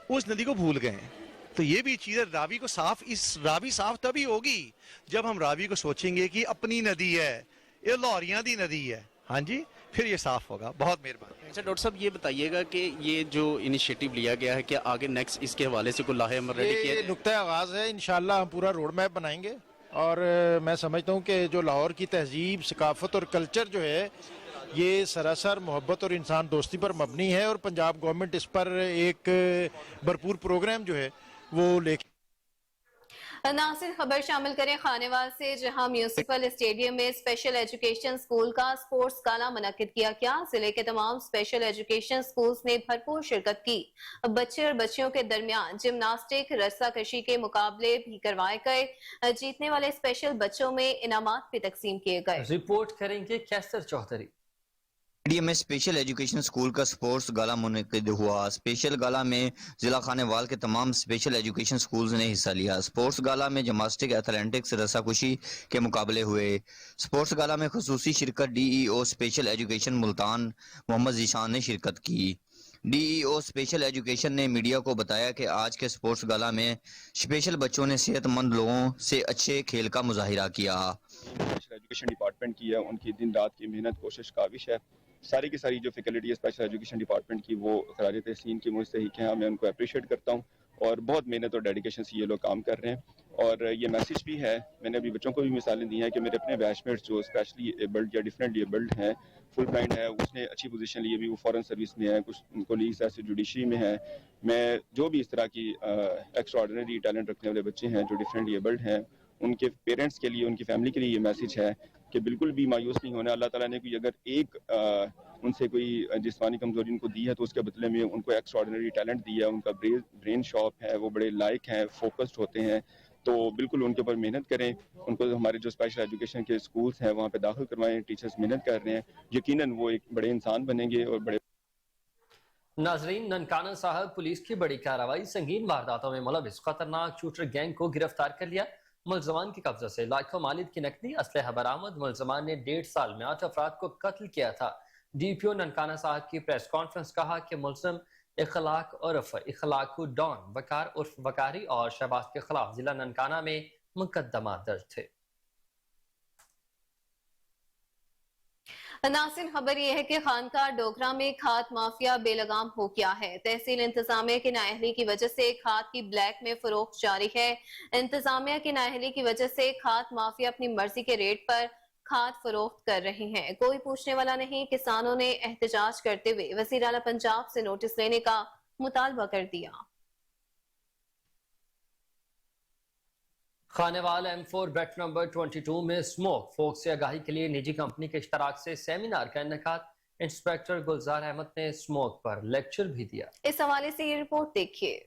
S14: اس ندی کو بھول گئے ہیں. تو یہ بھی چیز ہے، راوی صاف تبھی ہوگی جب ہم راوی کو سوچیں گے کہ اپنی ندی ہے، یہ لاہوریاں دی ندی ہے. ہاں جی، پھر یہ صاف ہوگا. بہت مہربانی.
S12: اچھا ڈاکٹر صاحب یہ بتائیے گا کہ یہ جو انیشیٹو لیا گیا ہے، کیا آگے نیکسٹ اس کے حوالے سے کوئی لاہے عمل ریڈی کیا
S13: یہ نقطۂ آغاز ہے، انشاءاللہ ہم پورا روڈ میپ بنائیں گے. اور میں سمجھتا ہوں کہ جو لاہور کی تہذیب، ثقافت اور کلچر جو ہے یہ سراسر محبت اور انسان دوستی پر مبنی ہے، اور پنجاب گورنمنٹ اس پر ایک بھرپور پروگرام جو ہے وہ لے کے.
S3: ناصر خبر شامل کریں خانیوال سے، جہاں میونسپل اسٹیڈیم میں اسپیشل ایجوکیشن اسکول کا سپورٹس گالا منعقد کیا گیا. ضلع کے تمام اسپیشل ایجوکیشن اسکولز نے بھرپور شرکت کی. بچے اور بچیوں کے درمیان جمناسٹک، رسہ کشی کے مقابلے بھی کروائے گئے. جیتنے والے اسپیشل بچوں میں انعامات بھی تقسیم کیے گئے.
S2: رپورٹ کریں گے کیسر چوہدری.
S15: اسٹیڈیم میں اسپیشل ایجوکیشن اسکول کا سپورٹس گالا منعقد ہوا. اسپیشل گالا میں ضلع خانیوال کے تمام اسپیشل ایجوکیشن اسکولز نے حصہ لیا. سپورٹس گالا میں جمناسٹک، ایتھلیٹکس، رسہ کشی کے مقابلے ہوئے. سپورٹس گالا میں خصوصی شرکت ڈی ای او اسپیشل ایجوکیشن ملتان محمد ذیشان نے شرکت کی. ڈی ای او اسپیشل ایجوکیشن نے میڈیا کو بتایا کہ آج کے سپورٹس گالا میں اسپیشل بچوں نے صحت مند لوگوں سے اچھے کھیل کا مظاہرہ کیا.
S16: اسپیشل ایجوکیشن ڈپارٹمنٹ کی ہے، ان کی دن رات کی محنت، کوشش کاوش ہے. ساری کی ساری جو فیکلٹی ہے اسپیشل ایجوکیشن ڈپارٹمنٹ کی، وہ خراج تحسین کی مستحق ہیں. میں ان کو اپریشیٹ کرتا ہوں، اور بہت محنت اور ڈیڈیکیشن سے یہ لوگ کام کر رہے ہیں. اور یہ میسیج بھی ہے، میں نے ابھی بچوں کو بھی مثالیں دی ہیں کہ میرے اپنے بیچ میٹس جو اسپیشلی ایبلڈ یا ڈفرینٹلی ایبلڈ ہیں، فل بلائنڈ ہے، اس نے اچھی پوزیشن لی ہے، وہ فورن سروس میں ہے، کچھ کولیگز ایسے جوڈیشری میں ہیں. میں جو بھی اس طرح کی ایکسٹرا آرڈنری ٹیلنٹ رکھنے والے بچے ہیں جو ڈفرینٹلی ایبلڈ ہیں، ان کے پیرنٹس کے لیے، ان کی فیملی کے لیے یہ میسیج ہے کہ بالکل بھی مایوس نہیں ہونا. اللہ تعالیٰ نے کوئی اگر ایک ان سے کوئی جسمانی کمزوری ان کو دی ہے تو اس کے بدلے میں ان کو ایکسٹرا آرڈنری ٹیلنٹ دیا ہے. ان کا برین شارپ ہے، وہ بڑے لائق ہیں، فوکسڈ ہوتے ہیں. تو بالکل ان کے اوپر محنت کریں. ان کو ہمارے جو اسپیشل ایجوکیشن کے اسکولز ہیں وہاں پہ داخل کروائیں. ٹیچرز محنت کر رہے ہیں، یقیناً وہ ایک بڑے انسان بنیں گے. اور بڑے
S2: ناظرین، ننکانہ صاحب پولیس کی بڑی کارروائی، سنگین وارداتوں میں ملوث خطرناک شوٹر گینگ کو گرفتار کر لیا. ملزمان کے قبضے سے لاکھوں مالیت کی نقدی، اسلحہ برآمد. ملزمان نے 1.5 سال میں 8 افراد کو قتل کیا تھا. ڈی پی او ننکانہ صاحب کی پریس کانفرنس، کہا کہ ملزم اخلاق عرف اخلاقو ڈان وقار عرف وقاری اور شہباز کے خلاف ضلع ننکانہ میں مقدمات درج تھے.
S3: नासिन खबर यह है कि खानका डोगरा में खाद माफिया बेलगाम हो गया है। तहसील इंतजामिया की नाअहली की वजह से खाद की ब्लैक में फरोख्त जारी है। इंतजामिया की नाअहली की वजह से खाद माफिया अपनी मर्जी के रेट पर खाद फरोख्त कर रहे हैं। कोई पूछने वाला नहीं। किसानों ने एहतजाज करते हुए वज़ीर आला पंजाब से नोटिस लेने का मुतालबा कर दिया।
S2: खानेवाल M4 बैट नंबर 22 में स्मोक फोक से आगाही के लिए निजी कंपनी के इश्तराक से सेमिनार का इनेकाद। इंस्पेक्टर गुलजार अहमद ने स्मोक पर लेक्चर भी दिया।
S3: इस हवाले से ये रिपोर्ट देखिए।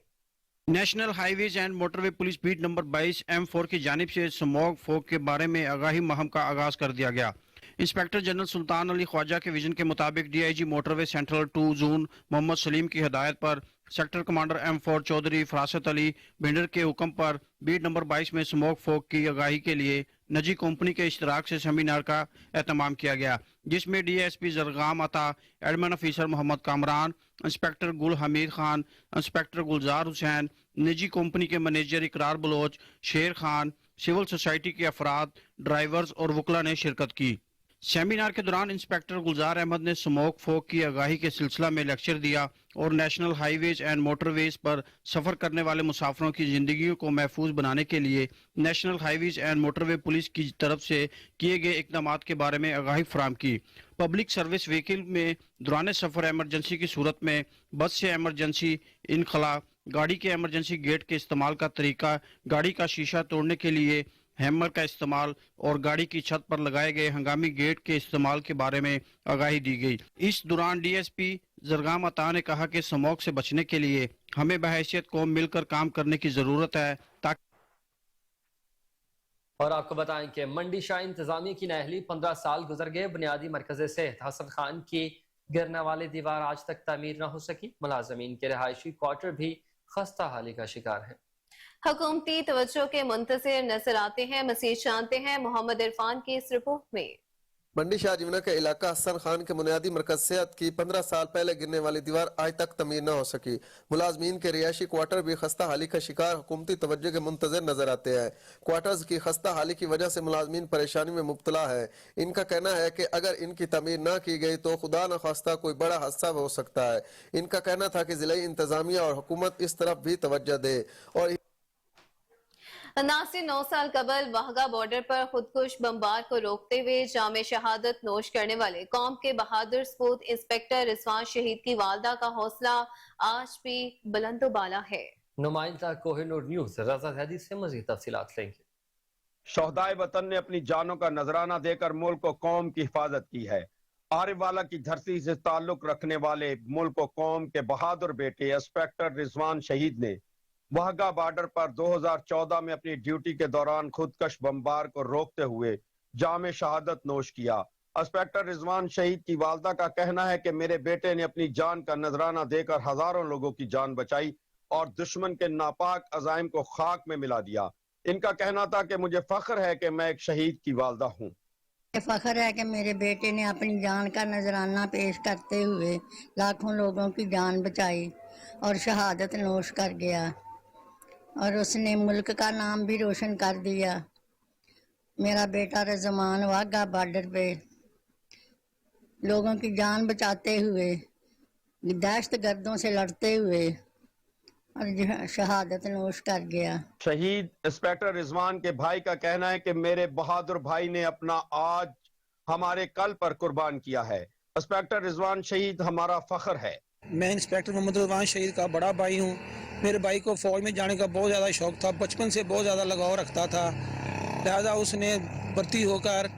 S17: National highways and motorway police beat number 22 M4 की जानिब से स्मोक फोक के बारे में आगाही मुहिम का आगाज कर दिया गया। इंस्पेक्टर जनरल सुल्तान अली ख्वाजा के विजन के मुताबिक DIG motorway central 2 zone Mohammad Saleem की हिदायत पर sector commander M4 Chaudhry Farasat Ali Bhinder के हुक्म पर बीट नंबर 22 में स्मोक फोक की आगाही के लिए निजी कंपनी के इश्तराक से सेमिनार का एहतमाम किया गया, जिसमें DSP Zargham Ata, admin officer Mohammad Kamran, inspector Gul Hameed Khan, inspector Gulzar Hussain, निजी कंपनी के मैनेजर इकरार बलोच, शेर खान, सिविल सोसाइटी के अफराद, ड्राइवर्स और वकला ने शिरकत की। सेमिनार के दौरान इंस्पेक्टर गुलजार अहमद ने स्मोक फोक की आगाही के सिलसिला में लेक्चर दिया और नेशनल हाईवेज एंड मोटरवेज पर सफर करने वाले मुसाफिरों की जिंदगियों को महफूज बनाने के लिए national highways and motorway police की तरफ से किए गए इकदामात के बारे में आगाही फराहम की। पब्लिक सर्विस व्हीकल में दौरान सफर एमरजेंसी की सूरत में बस से एमरजेंसी इनखला, गाड़ी के एमरजेंसी गेट के इस्तेमाल का तरीका, गाड़ी का शीशा तोड़ने के लिए हैमर का इस्तेमाल और गाड़ी की छत पर लगाए गए हंगामी गेट के इस्तेमाल के बारे में आगाही दी गई। इस दौरान DSP जरगाम अता ने कहा कि स्मोक से बचने के लिए हमें बहैसियत कौम मिलकर काम करने की जरूरत है ताकि।
S2: और आपको बताएं कि मंडी शाह इंतजामिया की नाअहली 15 साल गुजर गए। बुनियादी मरकज सेहत हसन खान की गिरने वाली दीवार आज तक तामीर न हो सकी। मुलाजमीन के रहायशी क्वार्टर भी खस्ता हाली का शिकार है।
S3: हुकूमती तवज्जो के मुंतज़िर नजर आते हैं। मज़ीद जानते हैं मोहम्मद इरफान की इस रिपोर्ट में।
S18: मंडी शाहजीवना का इलाका हसन खान के बुनियादी मरकज सेहत की 15 साल पहले गिरने वाली दीवार आज तक तमीर न हो सकी। मुलाजमीन के रिहायशी क्वार्टर भी खस्ता हाली का शिकार हुकूमती तवज्जो के मुंतज़िर नजर आते हैं। क्वार्टर्स की खस्ता हाली की वजह से मुलाजमीन परेशानी में मुब्तला है। इनका कहना है कि अगर इनकी तमीर न की गई तो खुदा न खास्ता कोई बड़ा हादसा हो सकता है। इनका कहना था कि जिला इंतजामिया और हुकूमत इस तरफ भी तवज्जो दे। और
S3: नासिर 9 साल कबल वाहगा बॉर्डर पर खुदकुश बमबार को रोकते हुए जामे शहादत नोश करने वाले कौम के बहादुर सपूत इंस्पेक्टर रिजवान शहीद की वालदा का हौसला आज भी बुलंदोबाला है।
S2: नुमाइंदा कोहिनूर न्यूज रजा जैदी से मजीद तफसीलात लेंगे।
S19: शोहदाए वतन ने अपनी जानों का नजराना देकर मुल्क और कौम की हिफाजत की है। आरिवाला की धरती से ताल्लुक रखने वाले मुल्क और कौम के बहादुर बेटे इंस्पेक्टर रिजवान शहीद ने वाहगा बॉर्डर पर 2014 में अपनी ड्यूटी के दौरान खुदकश बमबार को रोकते हुए जामे शहादत नोश किया। इंस्पेक्टर रिजवान शहीद की वालदा का कहना है कि मेरे बेटे ने अपनी जान का नजराना देकर हजारों लोगों की जान बचाई और दुश्मन के नापाक अजाइम को खाक में मिला दिया। इनका कहना था कि मुझे फख्र है कि मैं एक शहीद की वालदा हूँ।
S20: फख्र है कि मेरे बेटे ने अपनी जान का नजराना पेश करते हुए लाखों लोगों की जान बचाई और शहादत नोश कर गया और उसने मुल्क का नाम भी रोशन कर दिया। मेरा बेटा रज़मान वाघा बॉर्डर पे लोगों की जान बचाते हुए, दहशतगर्दों से लड़ते हुए और शहादत नोश कर गया।
S19: शहीद इंस्पेक्टर रिजवान के भाई का कहना है कि मेरे बहादुर भाई ने अपना आज हमारे कल पर कुर्बान किया है। इंस्पेक्टर रिजवान शहीद हमारा फख्र है।
S21: मैं इंस्पेक्टर मोहम्मद रिजवान शहीद का बड़ा भाई हूँ। मेरे भाई को फौज में जाने का बहुत ज़्यादा शौक था, बचपन से बहुत ज़्यादा लगाव रखता था, लिहाजा उसने भर्ती होकर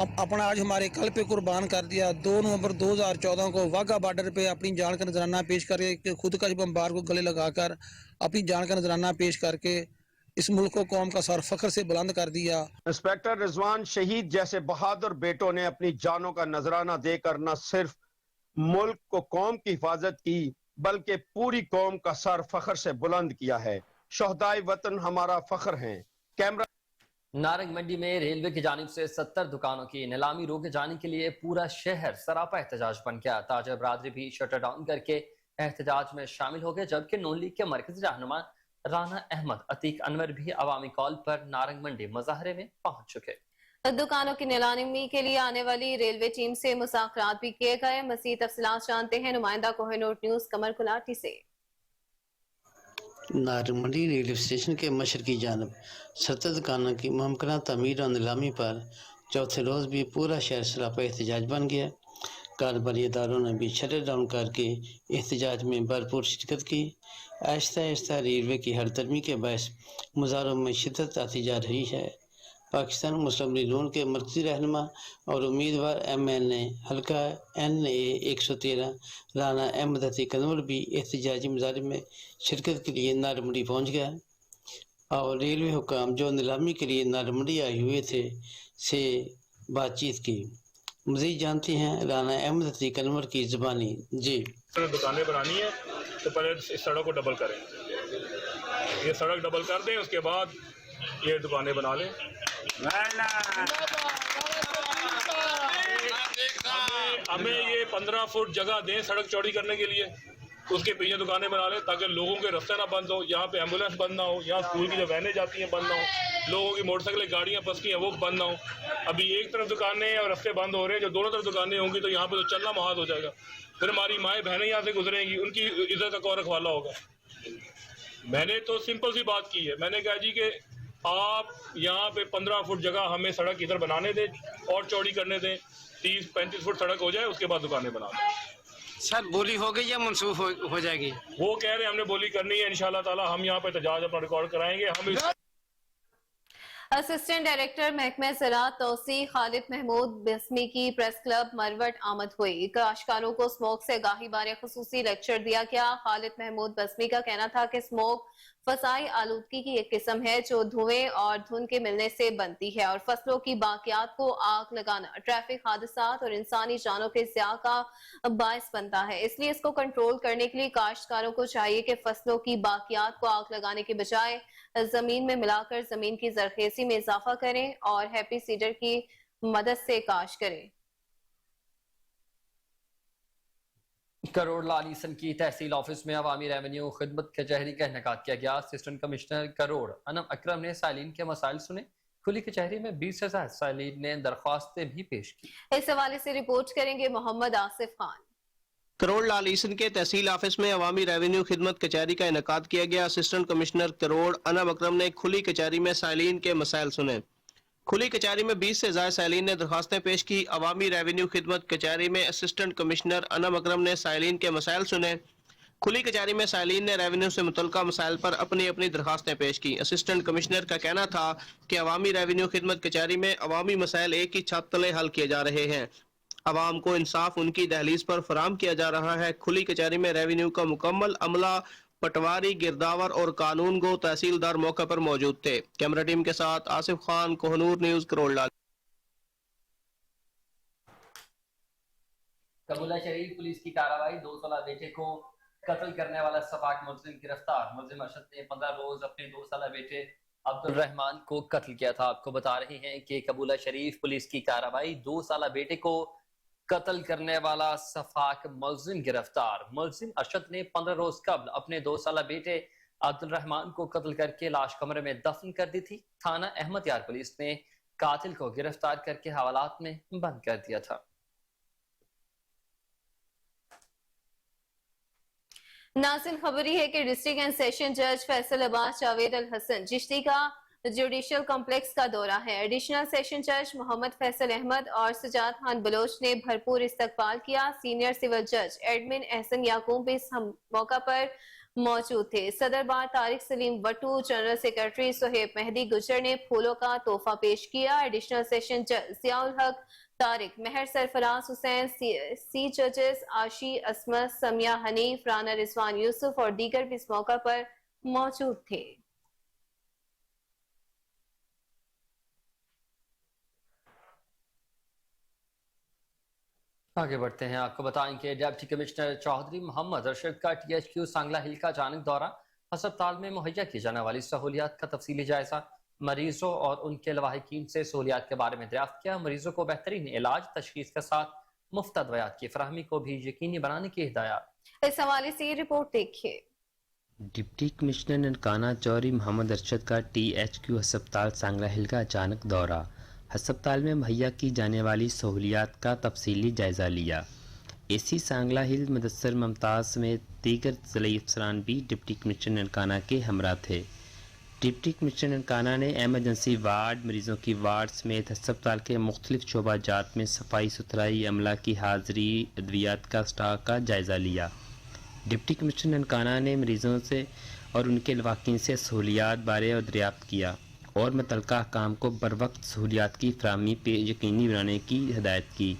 S21: अपना आज हमारे कल पे कुर्बान कर दिया। 2 नवंबर 2014 को वाघा बॉर्डर पे अपनी जान का नजराना पेश करके खुद का बमबार को गले लगाकर अपनी जान का नजराना पेश करके इस मुल्क को कौम का सर फख्र से बुलंद कर दिया।
S19: इंस्पेक्टर रिजवान शहीद जैसे बहादुर बेटों ने अपनी जानों का नजराना देकर न सिर्फ मुल्क को कौम की हिफाजत की बल्कि पूरी कौम का सर फख्र से बुलंद किया है। शोहदाए वतन हमारा फख्र हैं। कैमरा
S2: नारंग मंडी में रेलवे की जानिब से 70 दुकानों की नीलामी रोके जाने के लिए पूरा शहर सरापा एहतजाज बन गया। ताजर बरादरी भी शटर डाउन करके एहतजाज में शामिल हो गए, जबकि नून लीग के मरकजी रहनुमा राना अहमद अतीक अनवर भी अवामी कॉल पर नारंग मंडी मुजाहरे में पहुंच चुके।
S3: दुकानों की नीलामी के लिए आने वाली रेलवे टीम से मुज़ाकरात भी किए गए। मज़ीद तफसीलात जानते हैं नुमाइंदा कोहिनूर न्यूज़ कमर कुलाटी से।
S4: नारमंडी रेलवे स्टेशन के मशरकी जानब 70 दुकानों की मुमकिन तमीर और नीलामी पर चौथे रोज़ भी पूरा शहर सरापा एहतजाज बन गया। कारोबारी इदारों ने भी शटर डाउन करके एहतजाज में भरपूर शिरकत की। आहिस्ता आहिस्ता रेलवे की हरदर्मी के बायस मुजाहरों में शिद्दत आती जा रही है। पाकिस्तान मुस्लिम लीग नून के मरकजी रहनुमा और उम्मीदवार MNA हल्का NA 113 राना अहमद अतीक अनवर भी एहतजाजी मुजाहरे में शिरकत के लिए नारमंडी पहुँच गया और रेलवे हुकाम जो नीलामी के लिए नारमंडी आए हुए थे से बातचीत की। मज़ीद जानते हैं राना अहमद अतीक अनवर की ज़बानी। जी,
S22: दुकानें बनानी है तो पहले इस सड़क को डबल करें, ये सड़क डबल कर दें, उसके बाद ये दुकानें बना लें। हमें ये 15 फुट जगह दें सड़क चौड़ी करने के लिए, उसके पीछे दुकानें बना लें ताकि लोगों के रास्ते ना बंद हो, यहाँ पे एम्बुलेंस बंद ना हो, यहाँ स्कूल की जो वैनें जाती हैं बंद ना हो, लोगों की मोटरसाइकिल गाड़ियाँ फंसती हैं वो बंद ना हो। अभी एक तरफ दुकानें और रास्ते बंद हो रहे हैं, जो दोनों तरफ दुकानें होंगी तो यहाँ पे तो चलना महाद हो जाएगा। फिर हमारी माएँ बहनें यहाँ से गुजरेंगी, उनकी इज्जत का कौन रखवाला होगा। मैंने तो सिंपल सी बात की है, मैंने कहा जी कि आप यहाँ पे 15 फुट जगह हमें सड़क इधर बनाने दें और चौड़ी करने दें, 30-35 फुट सड़क हो जाए, उसके बाद दुकानें बना दें।
S4: सर बोली हो गई या मनसूख हो जाएगी?
S22: वो कह रहे हैं हमने बोली करनी है, इंशाल्लाह ताला हम यहाँ पे एहतजाज अपना रिकॉर्ड कराएंगे। हम
S3: असिस्टेंट डायरेक्टर महकमे ज़राअत तौसी खालिद महमूद बस्मी की प्रेस क्लब मरवट आमद हुई। काश्तकारों को स्मोक से आगाही बारे खुसूसी लेक्चर दिया गया। खालिद महमूद बस्मी का कहना था कि स्मोक फसाई आलूदगी की एक किस्म है जो धुएं और धुंध के मिलने से बनती है और फसलों की बाकियात को आग लगाना ट्रैफिक हादसात और इंसानी जानों के ज़िया का बायस बनता है। इसलिए इसको कंट्रोल करने के लिए काश्तकारों को चाहिए कि फसलों की बाकियात को आग लगाने के बजाय जमीन में मिलाकर जमीन की जरखेजी में इजाफा करें और हैप्पी सीडर की मदद से काश करें।
S2: करोड़ लालीसन की तहसील ऑफिस में अवामी रेवेन्यू खिदमत कचहरी का इनेकाद किया गया। असिस्टेंट कमिश्नर करोड़ अनम अकरम ने साइलिन के मसाइल सुने। खुली कचहरी में 20 से ज्यादा साइलिन ने दरख्वास्तें भी पेश की।
S3: इस हवाले से रिपोर्ट करेंगे मोहम्मद आसिफ खान।
S23: करोड़ लालीसन के तहसील ऑफिस में अवामी रेवेन्यू खिदमत कचहरी का इनेकाद किया गया। असिस्टेंट कमिश्नर करोड़ अनम अकरम ने खुली कचहरी में साइलिन के मसाइल सुने। खुली कचहरी में 20 से ज्यादा साइलिन ने दरख्वास्तें पेश की। अवामी रेवेन्यू खिदमत कचहरी में असिस्टेंट कमिश्नर अनम अकरम ने साइलिन के मसाइल सुने। खुली कचहरी में साइलिन ने रेवेन्यू से मुतल्लिका मसाइल पर अपनी अपनी दरख्वास्तें पेश की। असिस्टेंट कमिश्नर का कहना था कि अवामी रेवेन्यू खिदमत कचहरी में अवामी मसाइल एक ही छत तले हल किए जा रहे हैं। अवाम को इंसाफ उनकी दहलीज पर फराम किया जा रहा है। खुली कचहरी में रेवेन्यू का मुकम्मल अमला, पटवारी, गिरदावर और कानून गो तहसीलदार मौके पर मौजूद थे। कैमरा टीम के साथ आसिफ खान, कोहनूर न्यूज, करोड़ लाल।
S2: कबूला शरीफ पुलिस की कार्रवाई। 2 साल बेटे को कत्ल करने वाला सफाक मुलजिम गिरफ्तार। मुलजिम अरशद ने 15 रोज अपने 2 साल बेटे अब्दुल रहमान को कत्ल किया था। आपको बता रहे हैं कि कबूला शरीफ पुलिस की कार्रवाई। 2 साल बेटे को कत्ल करने वाला सफाक मुलजिम गिरफ्तार। मुलजिम अरशद ने 15 रोज कबल अपने 2 साल बेटे अब्दुल रहमान को कत्ल करके लाश कमरे में दफन कर दी थी। थाना अहमद यार पुलिस ने कातिल को गिरफ्तार करके हवालात में बंद कर दिया था।
S3: नाज़रीन, खबरी है कि डिस्ट्रिक्ट एंड सेशन जज फैसलाबाद जावेद अल हसन चिश्ती का जुडिशियल कॉम्प्लेक्स का दौरा है। एडिशनल सेशन जज मोहम्मद फैसल अहमद और सजाद खान बलोच ने भरपूर इस्तकबाल किया। सीनियर सिविल जज एडमिन एहसन याकूब भी इस मौका पर मौजूद थे। सदर बार तारिक सलीम वटू, जनरल सेक्रेटरी सुहेब मेहदी गुजर ने फूलों का तोहफा पेश किया। एडिशनल सेशन जज जियाउल हक तारिक, मेहर सरफराज हुसैन, सी जजेस आशी असमत, समिया हनीफ, राना रिजवान यूसुफ और दीगर भी इस मौका पर मौजूद थे।
S2: आगे बढ़ते हैं। आपको बताएं कि डिप्टी कमिश्नर चौधरी मोहम्मद अरशद का THQ सांगला हिल का अचानक दौरा। अस्पताल में मुहैया की जाने वाली सहूलियात का तफसीली जायजा। मरीजों और उनके लवाहिकीन से सहूलियात के बारे में दरियाफ्त किया। मरीजों को बेहतरीन इलाज, तशखीस के साथ मुफ्त अदवियात की फराहमी को भी यकीनी बनाने की हिदायत।
S3: इस हवाले से ये रिपोर्ट देखिए।
S24: डिप्टी कमिश्नर ननकाना चौधरी मोहम्मद अरशद का THQ अस्पताल सांगला हिल का अचानक दौरा।
S1: ہسپتال میں مہیا کی جانے والی سہولیات کا تفصیلی جائزہ لیا۔ اے سی سانگلہ ہلز مدثر ممتاز سمیت دیگر ضلعی افسران بھی ڈپٹی کمشنر ننکانہ کے ہمراہ تھے۔ ڈپٹی کمشنر ننکانہ نے ایمرجنسی وارڈ، مریضوں کی وارڈ سمیت ہسپتال کے مختلف شعبہ جات میں صفائی ستھرائی، عملہ کی حاضری، ادویات کا اسٹاک کا جائزہ لیا۔ ڈپٹی کمشنر ننکانہ نے مریضوں سے اور ان کے لواحقین سے سہولیات بارے دریافت کیا اور متعلقہ حکام کو بروقت سہولیات کی فراہمی پہ یقینی بنانے کی ہدایت کی۔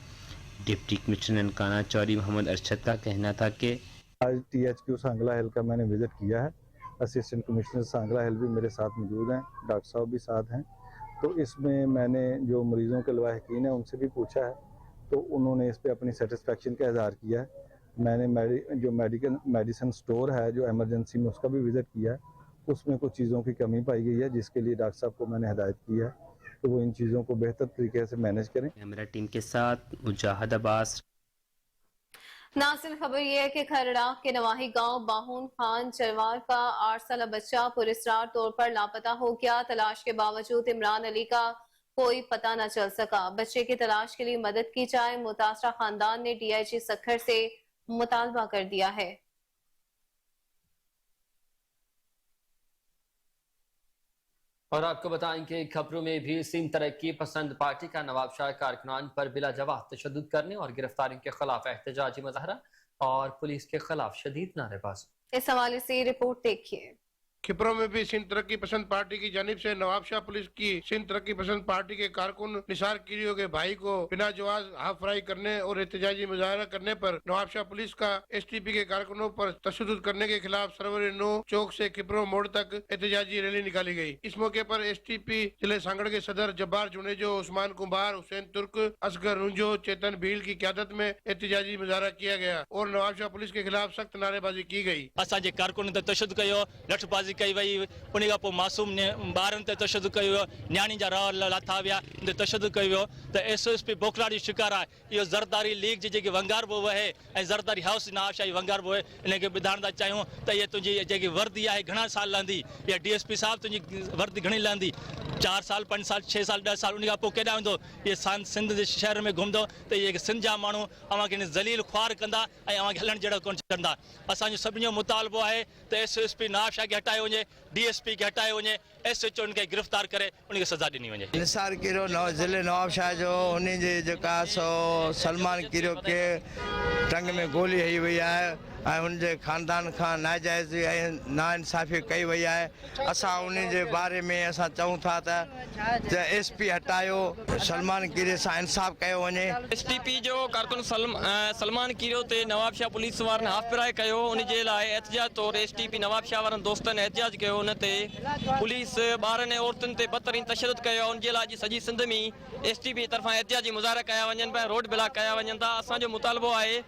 S1: ڈپٹی کمشنر ننکانہ چوہدری محمد ارشد کا کہنا تھا کہ
S5: آج THQ سانگلہ ہل کا میں نے وزٹ کیا ہے۔ اسسٹنٹ کمشنر سانگلہ ہل بھی میرے ساتھ موجود ہیں، ڈاکٹر صاحب بھی ساتھ ہیں۔ تو اس میں نے جو مریضوں کے لواحقین ہیں ان سے بھی پوچھا ہے، تو انہوں نے اس پہ اپنی سیٹسفیکشن کا اظہار کیا ہے۔ میں نے جو میڈیسن سٹور ہے جو ایمرجنسی میں، اس کا بھی وزٹ کیا ہے۔ اس میں کچھ چیزوں کی کمی پائی گئی ہے، جس کے لیے ڈاکٹر صاحب کو میں نے ہدایت کی ہے کہ وہ ان چیزوں کو بہتر طریقے سے مینیج کریں۔
S1: کیمرہ ٹیم کے ساتھ مجاہد عباس۔
S3: ناصر، خبر یہ ہے کہ کھرڑا کے نواحی گاؤں باہون خان چروار کا 8 سالہ بچہ پراسرار طور پر لاپتہ ہو گیا۔ تلاش کے باوجود عمران علی کا کوئی پتہ نہ چل سکا۔ بچے کی تلاش کے لیے مدد کی جائے۔ متاثرہ خاندان نے DIG سکھر سے مطالبہ کر دیا ہے۔
S2: اور آپ کو بتائیں کہ خبروں میں بھی سندھ ترقی پسند پارٹی کا نواب شاہ کارکنان پر بلا جواز تشدد کرنے اور گرفتاری کے خلاف احتجاجی مظاہرہ اور پولیس کے خلاف شدید نعرے بازی۔
S3: اس حوالے سے رپورٹ دیکھیے۔
S6: کھپروں میں بھی سندھ ترقی پسند پارٹی کی جانب سے نواب شاہ پولیس کی سندھ ترقی پسند پارٹی کے کارکن نثار کیریو کے بھائی کو بنا جواز ہاف فرائی کرنے اور احتجاجی مظاہرہ کرنے پر نواب شاہ پولیس کا STP کے کارکنوں پر تشدد کرنے کے خلاف سرور 9 چوک سے کھپروں موڑ تک احتجاجی ریلی نکالی گئی۔ اس موقع پر STP ضلع سانگڑ کے صدر جبار جنیجو، عثمان کمبار، حسین ترک، اصغر رنجو، چیتن بھیل کی قیادت میں احتجاجی مظاہرہ کیا گیا اور نواب شاہ پولیس کے خلاف سخت نعرے بازی کی گئی۔
S24: اساں کارکن تے تشدد کیو، لٹھ بازی کئی وئی، ان کا پو معصوم بارن تے تشدد کیو، نیانی جا راہ لاتا ویا تے تشدد کیو۔ تے SSP بوکلا دی شکار ہے یہ زرداری لیگ جی کہ ونگار بو ہے اے زرداری ہاؤس نواب شاہی ونگار بو ہے ان کے بدھان دا چاہیوں تے یہ تجی جی وردی ہے گھنا سال لاندی یا DSP صاحب تجی وردی گھنی لاندی 4 سال 5 سال 6 سال 10 سال ان کا پو کیڈا ہوندو یہ سندھ دے شہر میں گھومدو تے یہ سندھ جا مانو اواں کے ذلیل خوار کندا اے اواں ہلن جڑا کون کندا۔ اساں جو سبنیو مطالبہ ہے تے SSP نواب شاہ کے ہٹائے ونجے، DSP کے ہٹائے ونجے، SHO ان کے گرفتار کرے ان کی سزا ڈنی ونجے۔
S25: نثار کیرو ضلع نواب شاہ جو ان جی جکا سو سلمان کیرو کے ٹنگ میں گولی ہئی وئی ہے ऐं हुन जे ख़ानदान खां नाजाइज़ ऐं नाइंसाफ़ी कई वई आहे। असां उन जे बारे में असां चऊं था त SP हटायो, सलमान कीरे सां इंसाफ़ कयो वञे।
S24: STP जो कारकुन सलमान कीरियो ते नवाब शाह पुलिस वारनि हाफ पिराए कयो, उन जे लाइ एहतिजाज तौरु STP नवाब शाह वारनि दोस्तनि एहतिजाज कयो। उन ते पुलिस ॿारनि ऐं औरतुनि ते बदतरीन तशदुद कयो। उन जे लाइ अॼु सॼी सिंध में STP तरफ़ां एहतिजाजी मुज़ाहिरा कया वञनि पिया, रोड ब्लॉक कया वञनि था। असांजो मुतालबो आहे।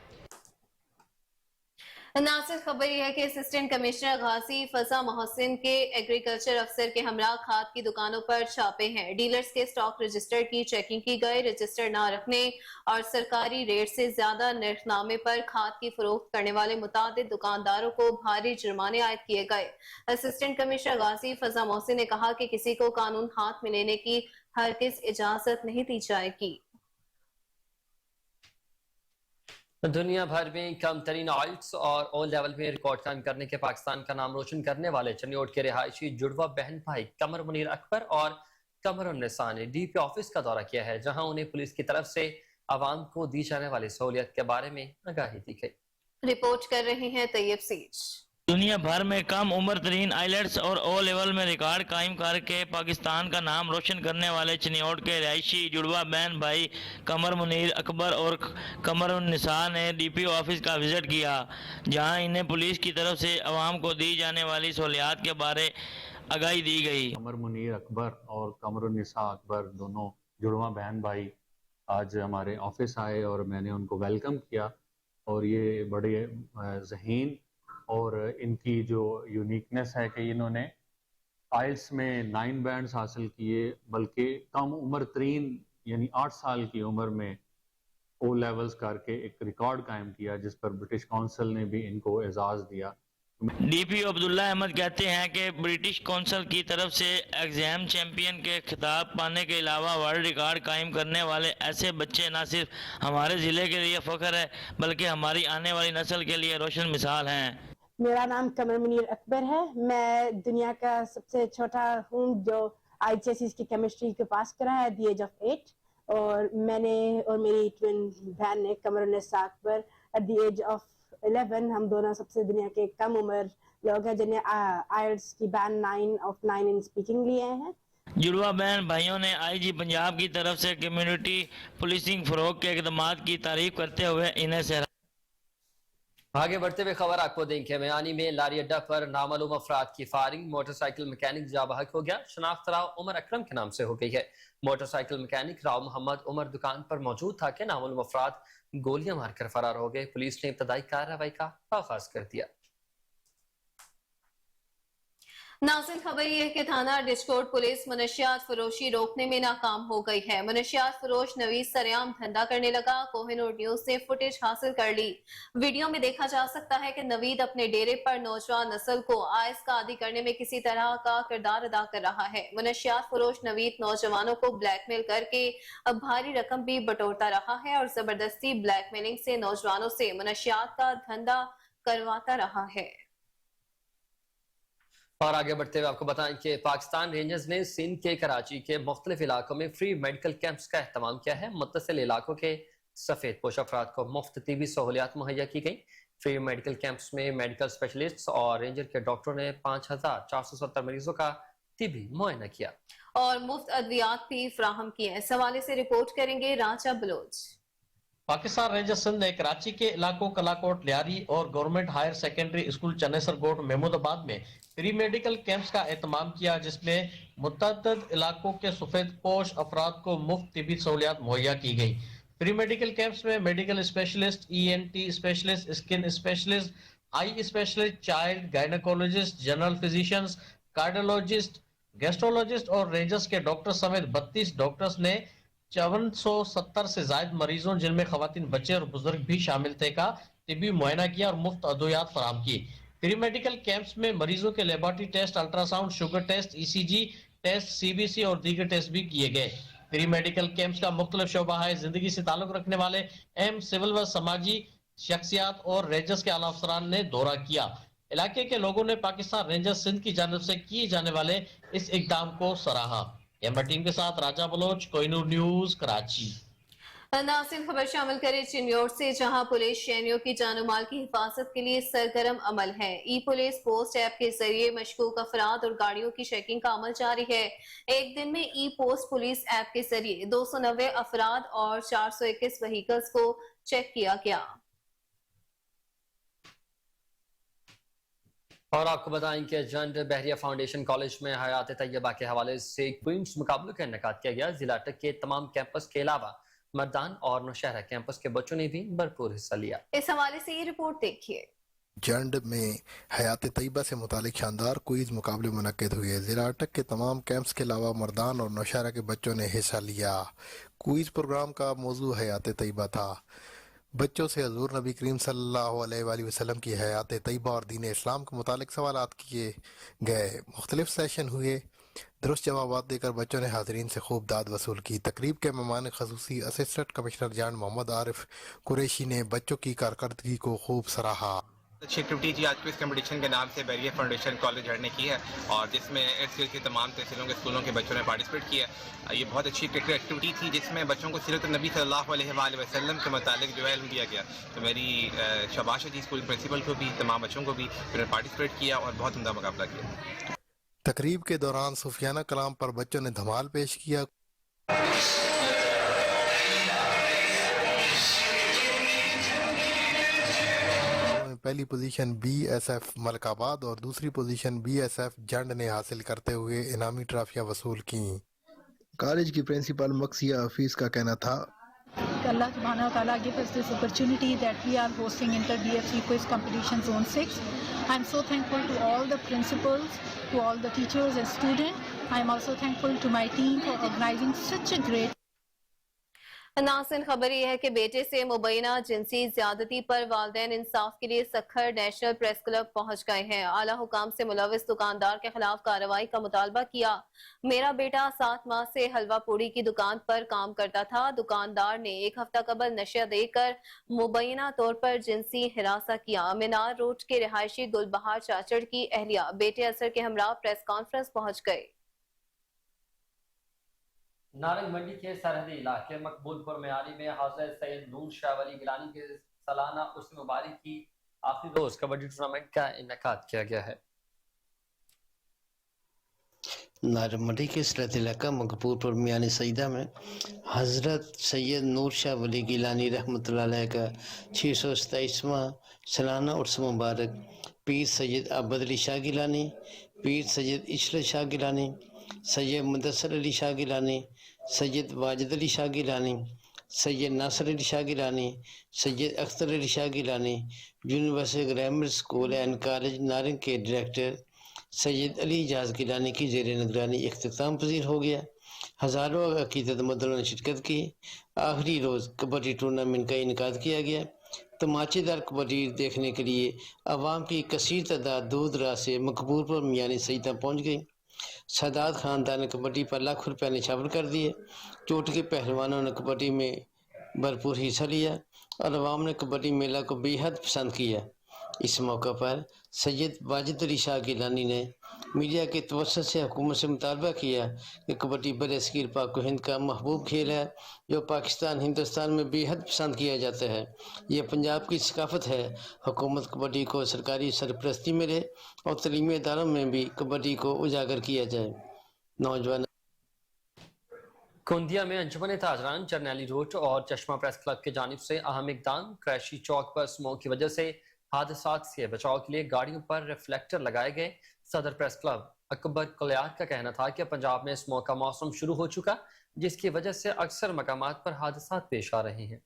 S3: नासिर, खबर यह है कि असिस्टेंट कमिश्नर गाजी फजा मोहसिन के एग्रीकल्चर अफसर के हमरा खाद की दुकानों पर छापे हैं। डीलर्स के स्टॉक रजिस्टर की चेकिंग की गई। रजिस्टर ना रखने और सरकारी रेट से ज्यादा निर्खनामे पर खाद की फरोख्त करने वाले मुतादिद दुकानदारों को भारी जुर्माने आयद किए गए। असिस्टेंट कमिश्नर गाजी फजा मोहसिन ने कहा कि किसी को कानून हाथ में लेने की हरगिज इजाजत नहीं दी जाएगी।
S2: دنیا بھر میں کم ترین آئلٹس اور او لیول میں ریکارڈ قائم کرنے کے پاکستان کا نام روشن کرنے والے چنیوٹ کے رہائشی جڑواں بہن بھائی قمر منیر اکبر اور قمر النساء نے DP آفس کا دورہ کیا ہے، جہاں انہیں پولیس کی طرف سے عوام کو دی جانے والی سہولیت کے بارے میں آگاہی دی گئی۔
S3: رپورٹ کر رہے ہیں طیب سیج۔
S26: دنیا بھر میں کم عمر ترین آئلٹس اور او لیول میں ریکارڈ قائم کر کے پاکستان کا نام روشن کرنے والے چنیوٹ کے رہائشی جڑواں بہن بھائی قمر منیر اکبر اور قمر النساء نے DP آفس کا وزٹ کیا، جہاں انہیں پولیس کی طرف سے عوام کو دی جانے والی سہولیات کے بارے آگاہی دی گئی۔
S27: قمر منیر اکبر اور قمر النساء اکبر دونوں جڑواں بہن بھائی آج ہمارے آفس آئے اور میں نے ان کو ویلکم کیا، اور یہ بڑے ذہین اور ان کی جو یونیکنس ہے کہ انہوں نے آئلٹس میں 9 بینڈز حاصل کیے، بلکہ کم عمر ترین یعنی 8 سال کی عمر میں او لیولز کر کے ایک ریکارڈ قائم کیا، جس پر برٹش کونسل نے بھی ان کو اعزاز دیا۔
S26: DPO अब्दुल्ला अहमद कहते हैं कि ब्रिटिश कौंसिल की तरफ से एग्जाम चैंपियन के खिताब पाने के अलावा वर्ल्ड रिकॉर्ड कायम करने वाले ऐसे बच्चे न सिर्फ हमारे ज़िले के लिए फ़ख्र है बल्कि हमारी आने वाली नस्ल के लिए रोशन मिसाल हैं।
S7: मेरा नाम कमर मुनीर अकबर है। मैं दुनिया का सबसे छोटा हूँ जो IGCSE की केमिस्ट्री को पास करा है एट द एज ऑफ 8, और मैंने और मेरी ट्विन बहन ने Qamar Nisa Akbar at the age of 11, हम दोनों सबसे दुनिया के कम उम्र लोग हैं जिन्हें IELTS की बैंड 9 इन स्पीकिंग लिए हैं।
S26: जुड़वा बहन भाइयों ने IG पंजाब की तरफ से कम्युनिटी पुलिसिंग फरोग के इक़दामात की तारीफ करते हुए इन्हें सराहा।
S2: आगे बढ़ते हुए खबर आपको देंगे मेयानी में लारी अड्डा पर नामालूम अफराद की फायरिंग, मोटरसाइकिल मैकेनिक जा बहक हो गया। शनाख्त राव उमर अकरम के नाम से हो गई है। मोटरसाइकिल मैकेनिक राव मोहम्मद उमर दुकान पर मौजूद था कि नामालूम अफराद गोलियां मारकर फरार हो गए। पुलिस ने इब्तदाई कार्रवाई का आगाज कर दिया।
S3: नाज़िल खबर यह है कि थाना डिस्कोट पुलिस मनशियात फरोशी रोकने में नाकाम हो गई है। मनशियात फरोश नवीद सरेआम धंधा करने लगा। कोहिनूर न्यूज ने फुटेज हासिल कर ली। वीडियो में देखा जा सकता है कि नवीद अपने डेरे पर नौजवान नस्ल को आयस का आदी करने में किसी तरह का किरदार अदा कर रहा है। मनशियात फरोश नवीद नौजवानों को ब्लैकमेल करके अब भारी रकम भी बटोरता रहा है और जबरदस्ती ब्लैकमेलिंग से नौजवानों से मनशियात का धंधा करवाता रहा है।
S2: और आगे बढ़ते हुए आपको बताएं कि पाकिस्तान रेंजर्स ने सिंध के कराची के मुख्तलिफ इलाकों में फ्री मेडिकल कैंप्स का एहतमाम किया है। मुत्तसिल इलाकों के सफेद पोश अफराद को मुफ्त तिबी सहूलियात मुहैया की गई। फ्री मेडिकल कैंप्स में मेडिकल स्पेशलिस्ट और रेंजर के डॉक्टरों ने 5470 मरीजों का तिबी मुआयना किया
S3: और मुफ्त अद्वियात भी फराहम किए। इस हवाले से रिपोर्ट करेंगे राजा बलोच।
S8: पाकिस्तान रेंजर्स सिंध ने कराची के इलाकों कलाकोट, लियारी और government higher secondary school Chanesar Kot Mahmoodabad में फ्री मेडिकल कैंप्स का एहतमाम किया, जिसमें मुतअद्दिद इलाकों के सफेद पोश अफराद को मुफ्त तिबी सहूलियात मुहैया की गई। फ्री मेडिकल कैंप्स में medical specialist, ENT specialist, skin specialist, eye specialist, child gynaecologist, general physicians, cardiologist, gastrologist और रेंजर्स के डॉक्टर समेत 32 डॉक्टर्स ने 5470 से ज्यादा मरीजों, जिनमें खवातीन, बच्चे और बुजुर्ग भी शामिल थे, का तिबी मुआयना किया और मुफ्त अद्वियात फराहम की। फ्री मेडिकल कैंप्स में मरीजों के laboratory test, ultrasound, sugar test, ECG test, CBC और दीगर टेस्ट भी किए गए। फ्री मेडिकल कैंप्स का मुख्तलिफ शोबा है जिंदगी से ताल्लुक रखने वाले अहम सिविल व समाजी शख्सियात और रेंजर्स के आला अफसरान ने दौरा किया। इलाके के लोगों ने पाकिस्तान रेंजर्स सिंध की जानिब से किए जाने वाले इस इकदाम को सराहा। एम्बर टीम के साथ राजा बलोच, कोहिनूर न्यूज, कराची।
S3: नासिर खबर शामिल करें चिन्योर से, जहां पुलिस शहरियों की जानो माल की हिफाजत के लिए सरगर्म अमल है। ई पुलिस पोस्ट ऐप के जरिए मशकूक अफराद और गाड़ियों की चेकिंग का अमल जारी है। एक दिन में ई पोस्ट पुलिस ऐप के जरिए 290 अफराद और 421 व्हीकल्स को चेक किया गया।
S2: और आपको बताएं कि जंड बहरिया फाउंडेशन कॉलेज में हयात तैयबा के हवाले से क्वींस मुकाबलों का इनेकाद किया गया। जिला तक के तमाम कैंपस के अलावा मर्दान और नौशहरा कैंपस के बच्चों ने भी भरपूर हिस्सा लिया।
S3: इस हवाले से ये रिपोर्ट देखिए।
S9: जंड में हयात तैयबा से मुतालिक शानदार क्विज मुकाबले मुनक्किद हुए। जिला अटक के तमाम कैंप्स के अलावा मर्दान और नौशहरा के बच्चों ने हिस्सा लिया। क्विज प्रोग्राम का मौजू हयात तैयबा था। बच्चों से हजूर नबी करीम सल्लल्लाहु अलैहि वसल्लम की हयात तैयबा और दीन इस्लाम के मुतालिक सवालात किए गए। मुख्तलिफ सेशन हुए। दुरुस्त जवाब देकर बच्चों ने हाज़रीन से खूब दाद वसूल की। तकरीब के मेहमान खसूसी असिस्टेंट कमिश्नर जान मोहम्मद आरिफ कुरैशी ने बच्चों की कारकर्दगी को खूब सराहा।
S10: अच्छी एक्टिविटी थी आज क्विज कंपटीशन के नाम से बहरिया फाउंडेशन कॉलेज जड़ ने की है और जिसमें एयरसेल की तमाम तहसीलों के स्कूलों के बच्चों ने पार्टिसिपेट किया। ये बहुत अच्छी एक्टिविटी थी जिसमें बच्चों को सीरत नबी सल्लल्लाहु अलैहि वसल्लम के मुतालिक जो है इल्म दिया गया। तो मेरी शाबाश है जी स्कूल प्रिंसिपल को भी, तमाम बच्चों को भी, उन्होंने पार्टिसिपेट किया और बहुत उम्दा मुकाबला किया।
S9: तकरीब के दौरान सूफियाना कलाम पर बच्चों ने धमाल पेश किया। पहली पोजीशन BSF मलकाबाद और दूसरी पोजीशन BSF जंड ने हासिल करते हुए इनामी ट्रॉफियां वसूल की। कॉलेज की प्रिंसिपल मक्सिया हफीज का कहना था,
S11: Allah subhanahu wa ta'ala give us this opportunity that we are hosting inter DFC quiz competition zone 6. I'm so thankful to all the principals, to all the teachers and students. I'm also thankful to my team for organizing such a great
S3: नासिन खबर यह है कि बेटे से मुबैना जिनसी ज्यादती पर वालिदैन इंसाफ के लिए सखर नेशनल प्रेस क्लब पहुंच गए हैं। आला हुकाम से मुलविस दुकानदार के खिलाफ कार्रवाई का मुतालबा किया। मेरा बेटा 7 माह से हलवा पूड़ी की दुकान पर काम करता था। दुकानदार ने 1 हफ्ता कबल नशा देकर मुबैना तौर पर जिनसी हिरासा किया। मीनार रोड के रिहायशी गुलबहार चाचड़ की अहलिया बेटे असर के हमरा प्रेस कॉन्फ्रेंस पहुंच गए।
S2: नारंग मंडी के सरहदी इलाके मकबूलपुर मेयारी में हज़रत सैयद नूर शाह वली गिलानी के सालाना उर्स मुबारक की आखिरी रोज कबड्डी टूर्नामेंट का इनेकाद किया गया है।
S4: नारंग मंडी के सरहदी इलाका मकबूलपुर मियानी सईदा में हज़रत सैयद नूर शाह वली गिलानी रहमतुल्लाह अलैह का 627वां सालाना उर्स मुबारक पीर Syed अब्बद Ali Shah Gilani, Pir Syed Ishrat Shah Gilani, Syed Mudassar Ali Shah Gilani, Syed Wajid Ali Shah Gilani, Syed Nasir Ali Shah Gilani, Syed Akhtar Ali Shah Gilani, university grammar school and college Narang के डायरेक्टर सैयद अली इजाज गिलानी की ज़ेर निगरानी इख्तिताम पजीर हो गया। हज़ारों अक़ीदतमंदों ने शिरकत की। आखिरी रोज़ कबड्डी टूर्नामेंट का इनेकाद किया गया। तमाचेदार कबड्डी देखने के लिए आवाम की कसीर तादाद दूर दराज से मकबूलपुर मियानी सईदा पहुँच गई। सादात खानदान ने कबड्डी पर लाखों रुपया निछावर कर दिए। चोट के पहलवानों ने कबड्डी में भरपूर हिस्सा लिया और अवाम ने कबड्डी मेला को बेहद पसंद किया। इस मौका पर सैयद वाजिद अली शाह गिलानी ने मीडिया के तवज्जो से हुकूमत से मुतालबा किया कि कबड्डी बरसगीर पाक हिंद का महबूब खेल है जो पाकिस्तान हिंदुस्तान में बेहद पसंद किया जाता है। ये पंजाब की सकाफत है। हुकूमत कबड्डी को सरकारी सरपरस्ती में रहे और तलीमी इदारों में भी कबड्डी को उजागर किया जाए। नौजवान
S2: कुंदिया में अंजुमन ताजरान जरनैली रोड और चश्मा प्रेस क्लब की जानिब से अहम इकदाम। क्रैशी चौक पर स्मोक की वजह से हादसात से बचाव के लिए गाड़ियों पर रिफ्लेक्टर लगाए गए। सदर प्रेस क्लब अकबर कुलियार का कहना था कि पंजाब में स्मोक का मौसम शुरू हो चुका, जिसकी वजह से अक्सर मकामात पर हादसात पेश आ रहे हैं।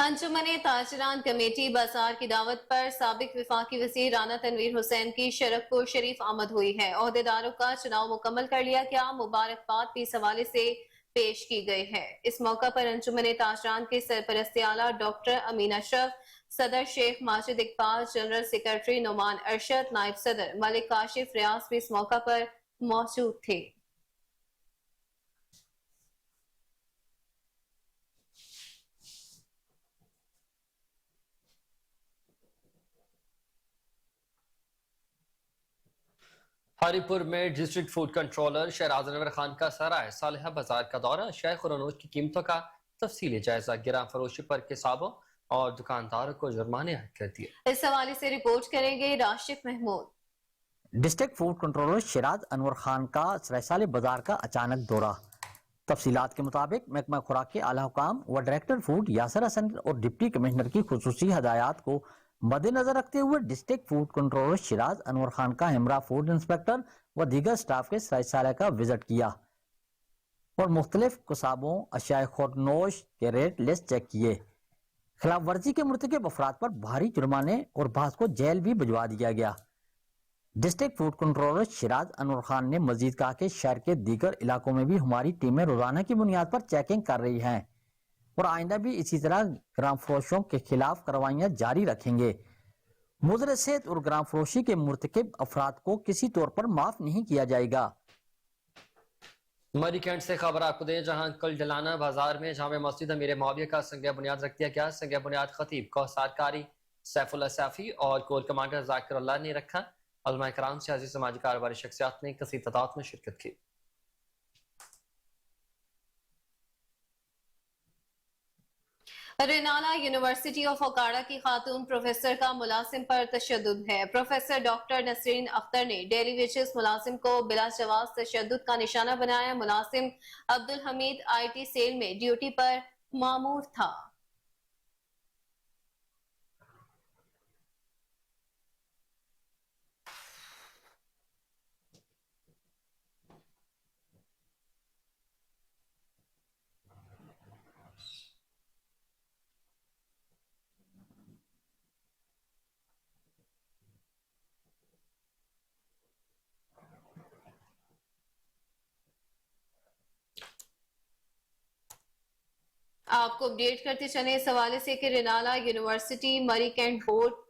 S3: अंजुमन ताजरान कमेटी बाजार की दावत पर साबिक विफाकी वज़ीर राना तनवीर हुसैन की शरफपुर शरीफ आमद हुई है। ओहदेदारों का चुनाव मुकम्मल कर लिया गया। मुबारकबाद भी इस हवाले से पेश की गई है। इस मौका पर अंजुमन ताजरान के सरपरस्ती आला डॉक्टर अमीन अशरफ, सदर शेख माजिद इकबाल, जनरल सेक्रेटरी नुमान अरशद, नायब सदर मलिक काशिफ रियाज भी इस मौका पर मौजूद थे।
S2: हरिपुर में district food controller Shahraz Anwar Khan का सराय सालिहा बाजार का दौरा। शेख और अनूज की कीमतों का तफसीली जायजा। गिरा फरोशी पर किसाबों और दुकानदारों को जुर्माने आयद कर दिए।
S3: इस हवाले से रिपोर्ट करेंगे Rashid Mahmood.
S12: District food controller Shahraz Anwar Khan का सराय बाजार का अचानक दौरा। तफसीलात के मुताबिक महकमा खुराक के आला हुकाम व डायरेक्टर फूड यासर हसन और डिप्टी कमिश्नर की खुसूसी हदायत को मद्देनजर रखते हुए district food controller Shahraz Anwar Khan का हमरा फूड इंस्पेक्टर व दीगर स्टाफ के सराय का विजिट किया और मुख्तलिफ कुसाबों अशिया खुर्दनोश के रेट लिस्ट चेक किए। खिलाफ वर्जी के मुर्तकिब अफराद पर भारी जुर्माने और बास को जेल भी भिजवा दिया गया। District food controller Shahraz Anwar Khan ने मजीद कहा कि शहर के दीगर इलाकों में भी हमारी टीमें रोजाना की बुनियाद पर चेकिंग कर रही हैं और आइंदा भी इसी तरह ग्राम फरोशों के खिलाफ कार्रवाइयां जारी रखेंगे। मुजर सेहत और ग्राम फरोशी के मुर्तकिब अफराद को किसी तौर पर माफ नहीं किया जाएगा।
S2: मरी कैंट से खबर आपको दें, जहां कल जलाना बाजार में जामे मस्जिद अमीर मुआविया का संग बुनियाद रख दिया गया। संग बुनियाद खतीब कौसार कारी सैफुल्लाह सैफी और कोर कमांडर जाकिर अल्लाह ने रखा। उलमा इकराम, सियासी समाजी कारोबारी शख्सियात ने कसीर तादाद में शिरकत की।
S3: रेनाला यूनिवर्सिटी ऑफ ओकाड़ा की खातून प्रोफेसर का मुलाजिम पर तशद्दुद है। प्रोफेसर डॉक्टर नसरीन अख्तर ने डेली वेजेस मुलाजिम को बिला जवाब तशद्दुद का निशाना बनाया। मुलाजिम अब्दुल हमीद IT सेल में ड्यूटी पर मामूर था। آپ کو اپڈیٹ کرتے چلیں اس حوالے سے کہ رینالا یونیورسٹی مری کینٹ بورڈ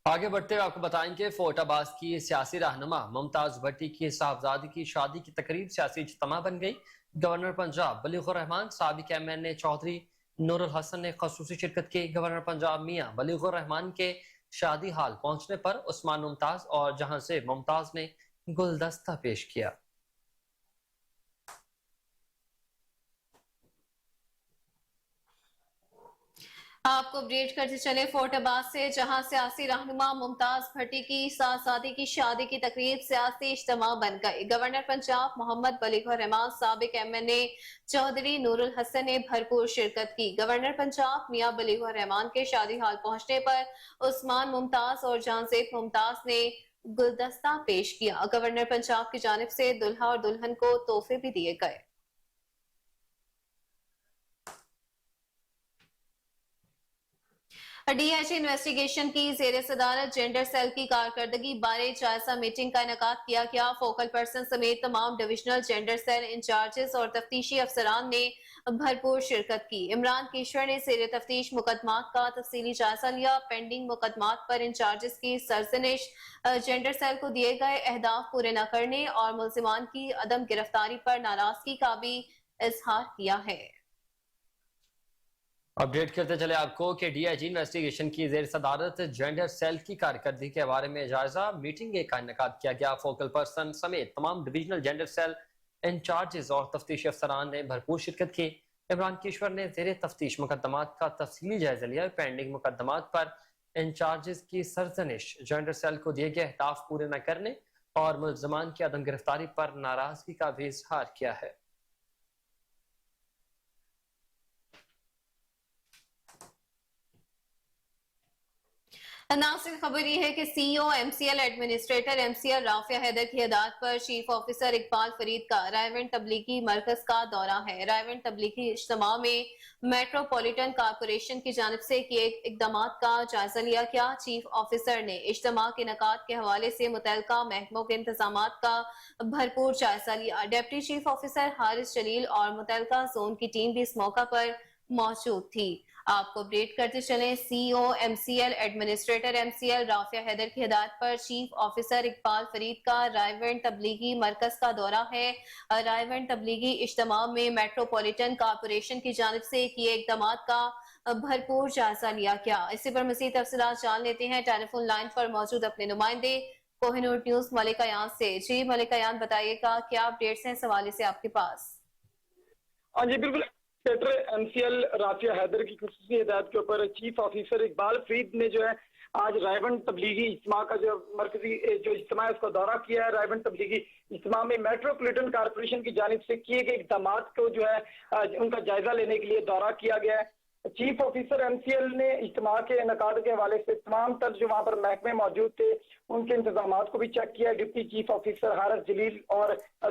S2: آگے بڑھتے ہوئے آپ کو بتائیں کہ فورٹ عباس کی سیاسی رہنما ممتاز بھٹی کی صاحبزادی کی شادی کی تقریب سیاسی اجتماع بن گئی. گورنر پنجاب بلیغ الرحمان، سابق MNA چودھری نور الحسن نے خصوصی شرکت کی. گورنر پنجاب میاں بلیغ الرحمان کے شادی ہال پہنچنے پر عثمان ممتاز اور جہاں سے ممتاز نے گلدستہ پیش کیا.
S3: آپ کو اپڈیٹ کرتے چلے فورٹ عباس سے، جہاں سیاسی رہنما ممتاز بھٹی کی صاحبزادی کی شادی کی تقریب سیاسی اجتماع بن گئی. گورنر پنجاب محمد بلیغ الرحمان، سابق MNA چودھری نور الحسن نے بھرپور شرکت کی. گورنر پنجاب میاں بلیغ الرحمان کے شادی ہال پہنچنے پر عثمان ممتاز اور جہاں زیب ممتاز نے گلدستہ پیش کیا. گورنر پنجاب کی جانب سے دلہا اور دلہن کو تحفے بھی دیے گئے. DIG انویسٹیگیشن کی زیر صدارت جینڈر سیل کی کارکردگی بارے جائزہ میٹنگ کا انعقاد کیا گیا. فوکل پرسن سمیت تمام ڈویژنل جینڈر سیل انچارجز اور تفتیشی افسران نے بھرپور شرکت کی. عمران کیشور نے زیر تفتیش مقدمات کا تفصیلی جائزہ لیا. پینڈنگ مقدمات پر انچارجز کی سرزنش، جینڈر سیل کو دیے گئے اہداف پورے نہ کرنے اور ملزمان کی عدم گرفتاری پر ناراضگی کا بھی اظہار کیا ہے.
S2: اپڈیٹ کرتے چلے آپ کو کہ DIG انویسٹیگیشن کی زیر صدارت جینڈر سیل کی کارکردگی کے بارے میں جائزہ میٹنگ کا انعقاد کیا گیا. فوکل پرسن سمیت تمام ڈویژنل جینڈر سیل انچارجز اور تفتیشی افسران نے بھرپور شرکت کی. عمران کیشور نے زیر تفتیش مقدمات کا تفصیلی جائزہ لیا. پینڈنگ مقدمات پر انچارجز کی سرزنش، جینڈر سیل کو دیے گئے اہداف پورے نہ کرنے اور ملزمان کی عدم گرفتاری پر ناراضگی کا بھی اظہار کیا ہے.
S3: ناصر خبر یہ ہے کہ CEO MCL administrator MCL Rafia Haider کی ہدایت پر چیف آفیسر اقبال فرید کا رائے تبلیغی مرکز کا دورہ ہے. رائے تبلیغی اجتماع میں میٹروپولیٹن کارپوریشن کی جانب سے کیے اقدامات کا جائزہ لیا گیا. چیف آفیسر نے اجتماع کے انعقاد کے حوالے سے متعلقہ محکموں کے انتظامات کا بھرپور جائزہ لیا. ڈپٹی چیف آفیسر حارث جلیل اور متعلقہ زون کی ٹیم بھی اس موقع پر موجود تھی. آپ کو اپڈیٹ کرتے چلیں CEO MCL administrator MCL Rafia Haider کی ہدایت پر چیف آفیسر اقبال فرید کا رائے تبلیغی مرکز کا دورہ ہے. رائے تبلیغی اجتماع میں میٹروپولیٹن کارپوریشن کی جانب سے کیے اقدامات کا بھرپور جائزہ لیا گیا. اسی پر مزید تفصیلات جان لیتے ہیں ٹیلی فون لائن پر موجود اپنے نمائندے کوہ نور نیوز ملک ایان سے. جی ملک ایان، بتائیے گا کیا اپڈیٹس ہیں اس حوالے سے آپ کے پاس؟
S13: ہاں جی بالکل، سیکریٹری MCL رافیہ حیدر کی خصوصی ہدایت کے اوپر چیف آفیسر اقبال فرید نے جو ہے آج رائے تبلیغی اجتماع کا جو مرکزی جو اجتماع ہے اس کا دورہ کیا ہے. رائے تبلیغی اجتماع میں میٹروپولیٹن کارپوریشن کی جانب سے کیے گئے اقدامات کو جو ہے ان کا جائزہ لینے کے لیے دورہ کیا گیا ہے. چیف آفیسر MCL نے اجتماع کے انعقاد کے حوالے سے تمام تر جو وہاں پر محکمے موجود تھے ان کے انتظامات کو بھی چیک کیا. ڈپٹی چیف آفیسر حارث جلیل اور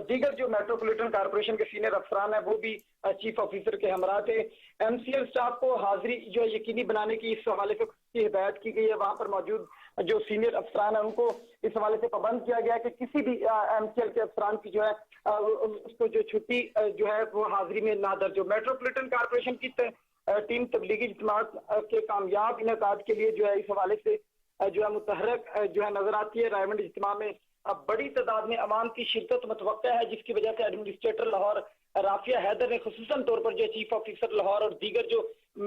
S13: دیگر جو میٹروپولیٹن کارپوریشن کے سینئر افسران ہیں وہ بھی چیف آفیسر کے ہمراہ تھے. MCL سٹاف کو حاضری جو یقینی بنانے کی اس حوالے سے کی ہدایت کی گئی ہے. وہاں پر موجود جو سینئر افسران ہیں ان کو اس حوالے سے پابند کیا گیا ہے کہ کسی بھی MCL کے افسران کی جو ہے اس کو جو چھٹی جو ہے وہ حاضری میں نہ درج ہو. میٹروپولیٹن کارپوریشن کی ٹیم تبلیغی اجتماعات کے کامیاب انعقاد کے لیے جو ہے اس حوالے سے جو ہے متحرک جو ہے نظر آتی ہے. رائمنڈ اجتماع میں بڑی تعداد میں عوام کی شرکت متوقع ہے، جس کی وجہ سے ایڈمنسٹریٹر لاہور رافیہ حیدر نے خصوصاً طور پر جو چیف آفیسر لاہور اور دیگر جو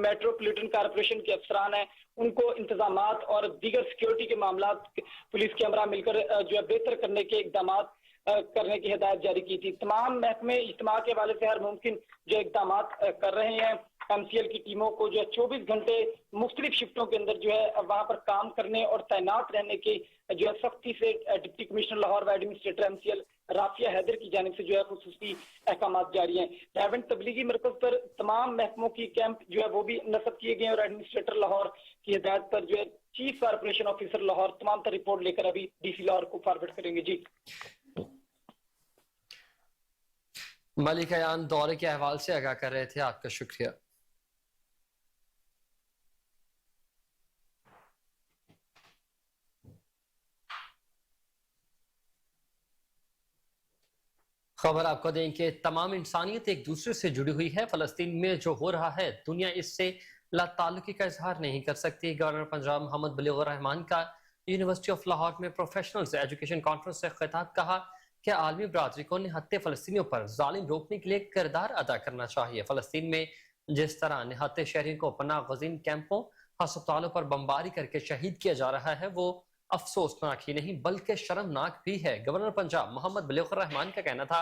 S13: میٹروپولیٹن کارپوریشن کے افسران ہیں ان کو انتظامات اور دیگر سیکیورٹی کے معاملات پولیس کے ہمراہ مل کر جو ہے بہتر کرنے کے اقدامات करने की हिदायत जारी की थी। तमाम महकमे इज्तिमा के हवाले से हर मुमकिन जो इक़दामात कर रहे हैं। MCL की टीमों को जो है 24 घंटे मुख्तलिफ शिफ्टों के अंदर जो है वहाँ पर काम करने और तैनात रहने की जो है सख्ती से डिप्टी कमिश्नर लाहौर व एडमिनिस्ट्रेटर MCL राफिया हैदर की जानिब से जो है खुसूसी अहकामात जारी हैं। रायवंड तबलीगी मरकज पर तमाम महकमों की कैंप जो है वो भी नस्ब किए गए और एडमिनिस्ट्रेटर लाहौर की हिदायत पर जो है चीफ कॉर्पोरेशन ऑफिसर लाहौर तमाम तर रिपोर्ट लेकर अभी DC लाहौर को फॉरवर्ड करेंगे। जी
S2: मलिक अयान दौरे के अहवाल से आगाह कर रहे थे, आपका शुक्रिया। खबर आपको दें कि तमाम इंसानियत एक दूसरे से जुड़ी हुई है। फलस्तीन में जो हो रहा है दुनिया इससे लाताल्लुकी का इजहार नहीं कर सकती। गवर्नर पंजाब मोहम्मद बलीगुर रहमान का यूनिवर्सिटी ऑफ लाहौर में प्रोफेशनल्स एजुकेशन कॉन्फ्रेंस से खिताब कहा कि आलमी बरादरी को निहत्ते फलस्तीनियों पर जालिम रोकने के लिए किरदार अदा करना चाहिए। फलस्तीन में जिस तरह निहत्ते शहरियों को पनाह गजीन कैंपों अस्पतालों पर बमबारी करके शहीद किया जा रहा है वो अफसोसनाक ही नहीं बल्कि शर्मनाक भी है। गवर्नर पंजाब मोहम्मद बलीगुर रहमान का कहना था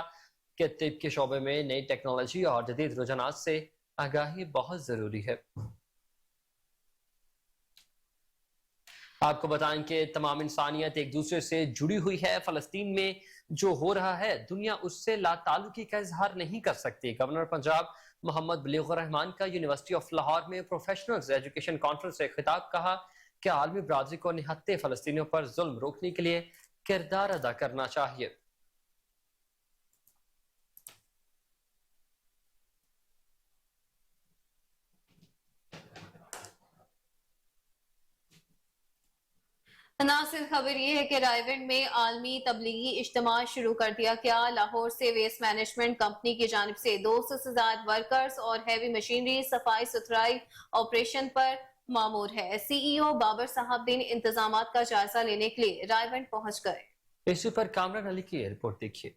S2: कि तिब के शोबे में नई टेक्नोलॉजी और जदीद रुझानात से आगाही बहुत जरूरी है। आपको बताएं कि तमाम इंसानियत एक दूसरे से जुड़ी हुई है। फलस्तीन में जो हो रहा है दुनिया उससे लाताल्लुकी का इजहार नहीं कर सकती। गवर्नर पंजाब मोहम्मद बलीगुर रहमान का यूनिवर्सिटी ऑफ लाहौर में प्रोफेशनल्स एजुकेशन कॉन्फ्रेंस से खिताब कहा कि आलमी बरादरी को निहत्ते फलस्तीनियों पर जुल्म रोकने के लिए किरदार अदा करना चाहिए।
S3: नासिर खबर ये है कि रायवंड में आलमी तबलीगी इज्तिमा शुरू कर दिया गया। लाहौर से वेस्ट मैनेजमेंट कंपनी की जानिब से 200 से ज्यादा वर्कर्स और हैवी मशीनरी सफाई सुथराई ऑपरेशन पर मामूर है। CEO बाबर साहबदीन इंतजामात का जायजा लेने के लिए रायवंड पहुंच गए।
S2: इसी पर कामरान अली की रिपोर्ट देखिए।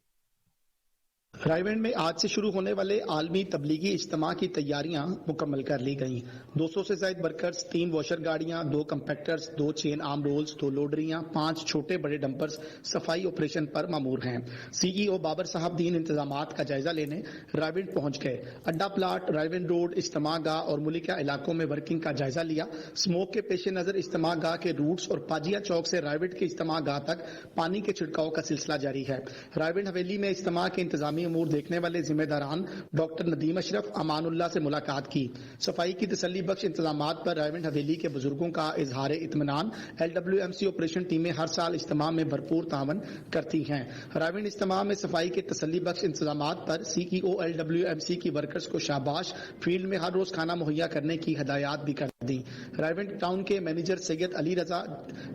S14: रायवंड में आज से शुरू होने वाले आलमी तबलीगी इज्तिमा की तैयारियां मुकम्मल कर ली गईं। 200 से ज्यादा वर्कर्स, 3 वॉशर गाड़ियां, 2 कंपैक्टर्स, 2 चेन आर्म रोल्स, 2 लोडरियां, 5 छोटे बड़े डंपर्स सफाई ऑपरेशन पर मामूर हैं। CEO बाबर साहबदीन इंतजामात का जायजा लेने रायवंड पहुंच गए। अड्डा प्लाट, रायवंड रोड, इज्तिमा गाह और मुलिका इलाकों में वर्किंग का जायजा लिया। स्मोक के पेश नजर इज्तिमा गाह के रूट्स और पाजिया चौक से रायवंड के इज्तिमा गाह तक पानी के छिड़काव का सिलसिला जारी है। रायवंड हवेली में इज्तिमा के इंतजामी अमूर देखने वाले जिम्मेदारान डॉक्टर नदीम अशरफ अमानुल्लाह से मुलाकात की। सफाई की तसल्ली बख्श इंतजामात पर रायवंड हवेली के बुजुर्गों का इजहार इत्मीनान। LWMC ऑपरेशन टीमें हर साल इज्तिमा में भरपूर तावन करती हैं। रायवंड इज्तिमा में सफाई के तसल्ली बख्श इंतजामात पर CEO LWMC की वर्कर्स को शाबाश। फील्ड में हर रोज खाना मुहैया करने की हदायत भी कर दी। रायवंड टाउन के मैनेजर सैयद अली रजा,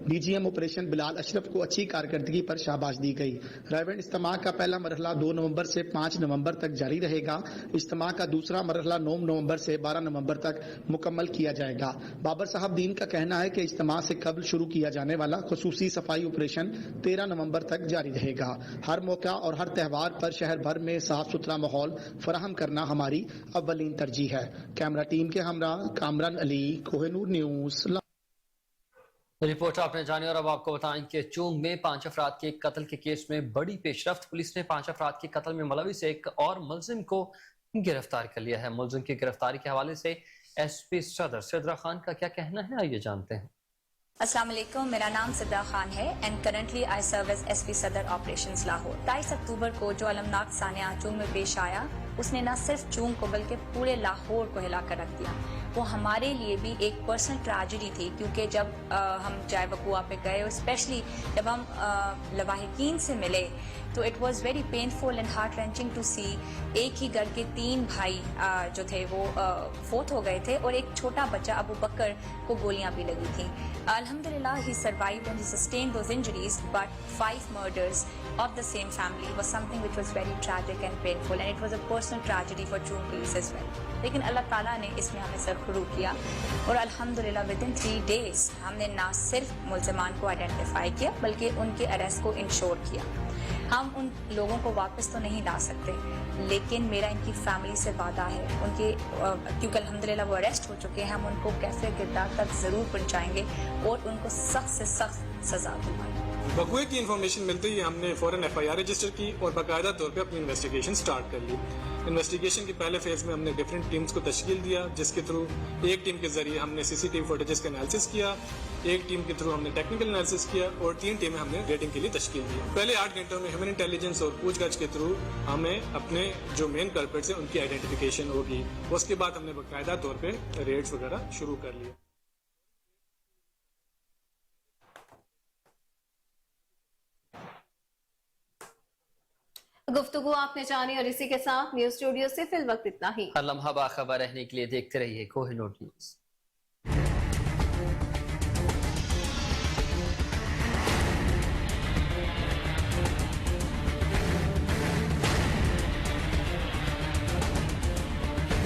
S14: DGM ऑपरेशन बिलाल अशरफ को अच्छी कारकर्दगी पर शाबाश दी गई। रायवंड इज्तिमा का पहला मरहला 2 नवंबर से 5 नवंबर तक जारी रहेगा। इज्तिमा का दूसरा मरहला 9 नवंबर से 12 नवंबर तक मुकम्मल किया जाएगा। बाबर साहबदीन का कहना है कि इज्तिमा से कबल शुरू किया जाने वाला खुसूसी सफाई ऑपरेशन 13 नवंबर तक जारी रहेगा। हर मौका और हर त्यौहार पर शहर भर में साफ सुथरा माहौल फराहम करना हमारी अव्वलीन तरजीह है। कैमरा टीम के हमरा कामरान अली, कोहिनूर न्यूज।
S2: रिपोर्ट आपने जानी और अब आपको बताएं कि चूंग में 5 अफराद के कत्ल के केस में बड़ी पेशरफ्त। पुलिस ने 5 अफराद के कत्ल में मुलविस एक और मुलजिम को गिरफ्तार कर लिया है। मुलजिम की गिरफ्तारी के हवाले से SP सदर सिद्रा खान का क्या कहना है, आइए जानते हैं।
S15: अस्सलाम वालेकुम, मेरा नाम सिद्रा खान है and currently I serve as SP Saddar operations Lahore. 22 अक्टूबर को जो अलमनाक सानिया चूंग में पेश आया उसने न सिर्फ चूंग को बल्कि पूरे लाहौर को हिला कर रख दिया। वो हमारे लिए भी एक पर्सनल ट्रेजेडी थी क्योंकि जब हम जाय वकुआ पे गए और स्पेशली जब हम लवाहिकीन से मिले तो it was very painful and heart wrenching to see एक ही घर के 3 भाई जो थे वो फोत हो गए थे और एक छोटा बच्चा अबू बकर को गोलियां भी लगी थी। अल्हम्दुलिल्लाह ही survived and he sustained those injuries but 5 murders of the same family was something which was very tragic and painful and it was a personal tragedy for Chung police as well. लेकिन अल्लाह ताला ने इसमें हमें सरखुरू किया और अल्हम्दुलिल्लाह within 3 days हमने ना सिर्फ मुल्ज़िमान को आइडेंटिफाई किया बल्कि उनके अरेस्ट को इंश्योर किया। हम उन लोगों को वापस तो नहीं ला सकते लेकिन मेरा इनकी फैमिली से वादा है उनके क्योंकि अल्हम्दुलिल्लाह वो अरेस्ट हो चुके हैं, हम उनको कैफे किरदार तक ज़रूर पहुँचाएंगे और उनको सख्त से सख्त सजा दिलवाई।
S16: बकुए की इन्फॉर्मेशन मिलते ही हमने फौरन FIR रजिस्टर की और बाकायदा तौर पे अपनी इन्वेस्टिगेशन स्टार्ट कर ली। इन्वेस्टिगेशन के पहले फेज में हमने डिफरेंट टीम्स को तश्कील दिया, जिसके थ्रू एक टीम के जरिए हमने CCTV फुटेजेस का एनालिसिस किया, एक टीम के थ्रू हमने टेक्निकल एनालिसिस किया और 3 टीमें हमने रेटिंग के लिए तश्कील दी। पहले 8 घंटों में ह्यूमन इंटेलिजेंस और पूछताछ के थ्रू हमें अपने जो मेन कल्प्रिट्स हैं उनकी आइडेंटिफिकेशन होगी। उसके बाद हमने बाकायदा तौर पे रेड्स वगैरह शुरू कर लिए।
S3: गुफ्तगू आपने जानी और इसी के साथ न्यूज स्टूडियो से फिल वक्त इतना ही।
S2: हर लम्हा बाखबर रहने के लिए देखते रहिए कोहिनूर न्यूज।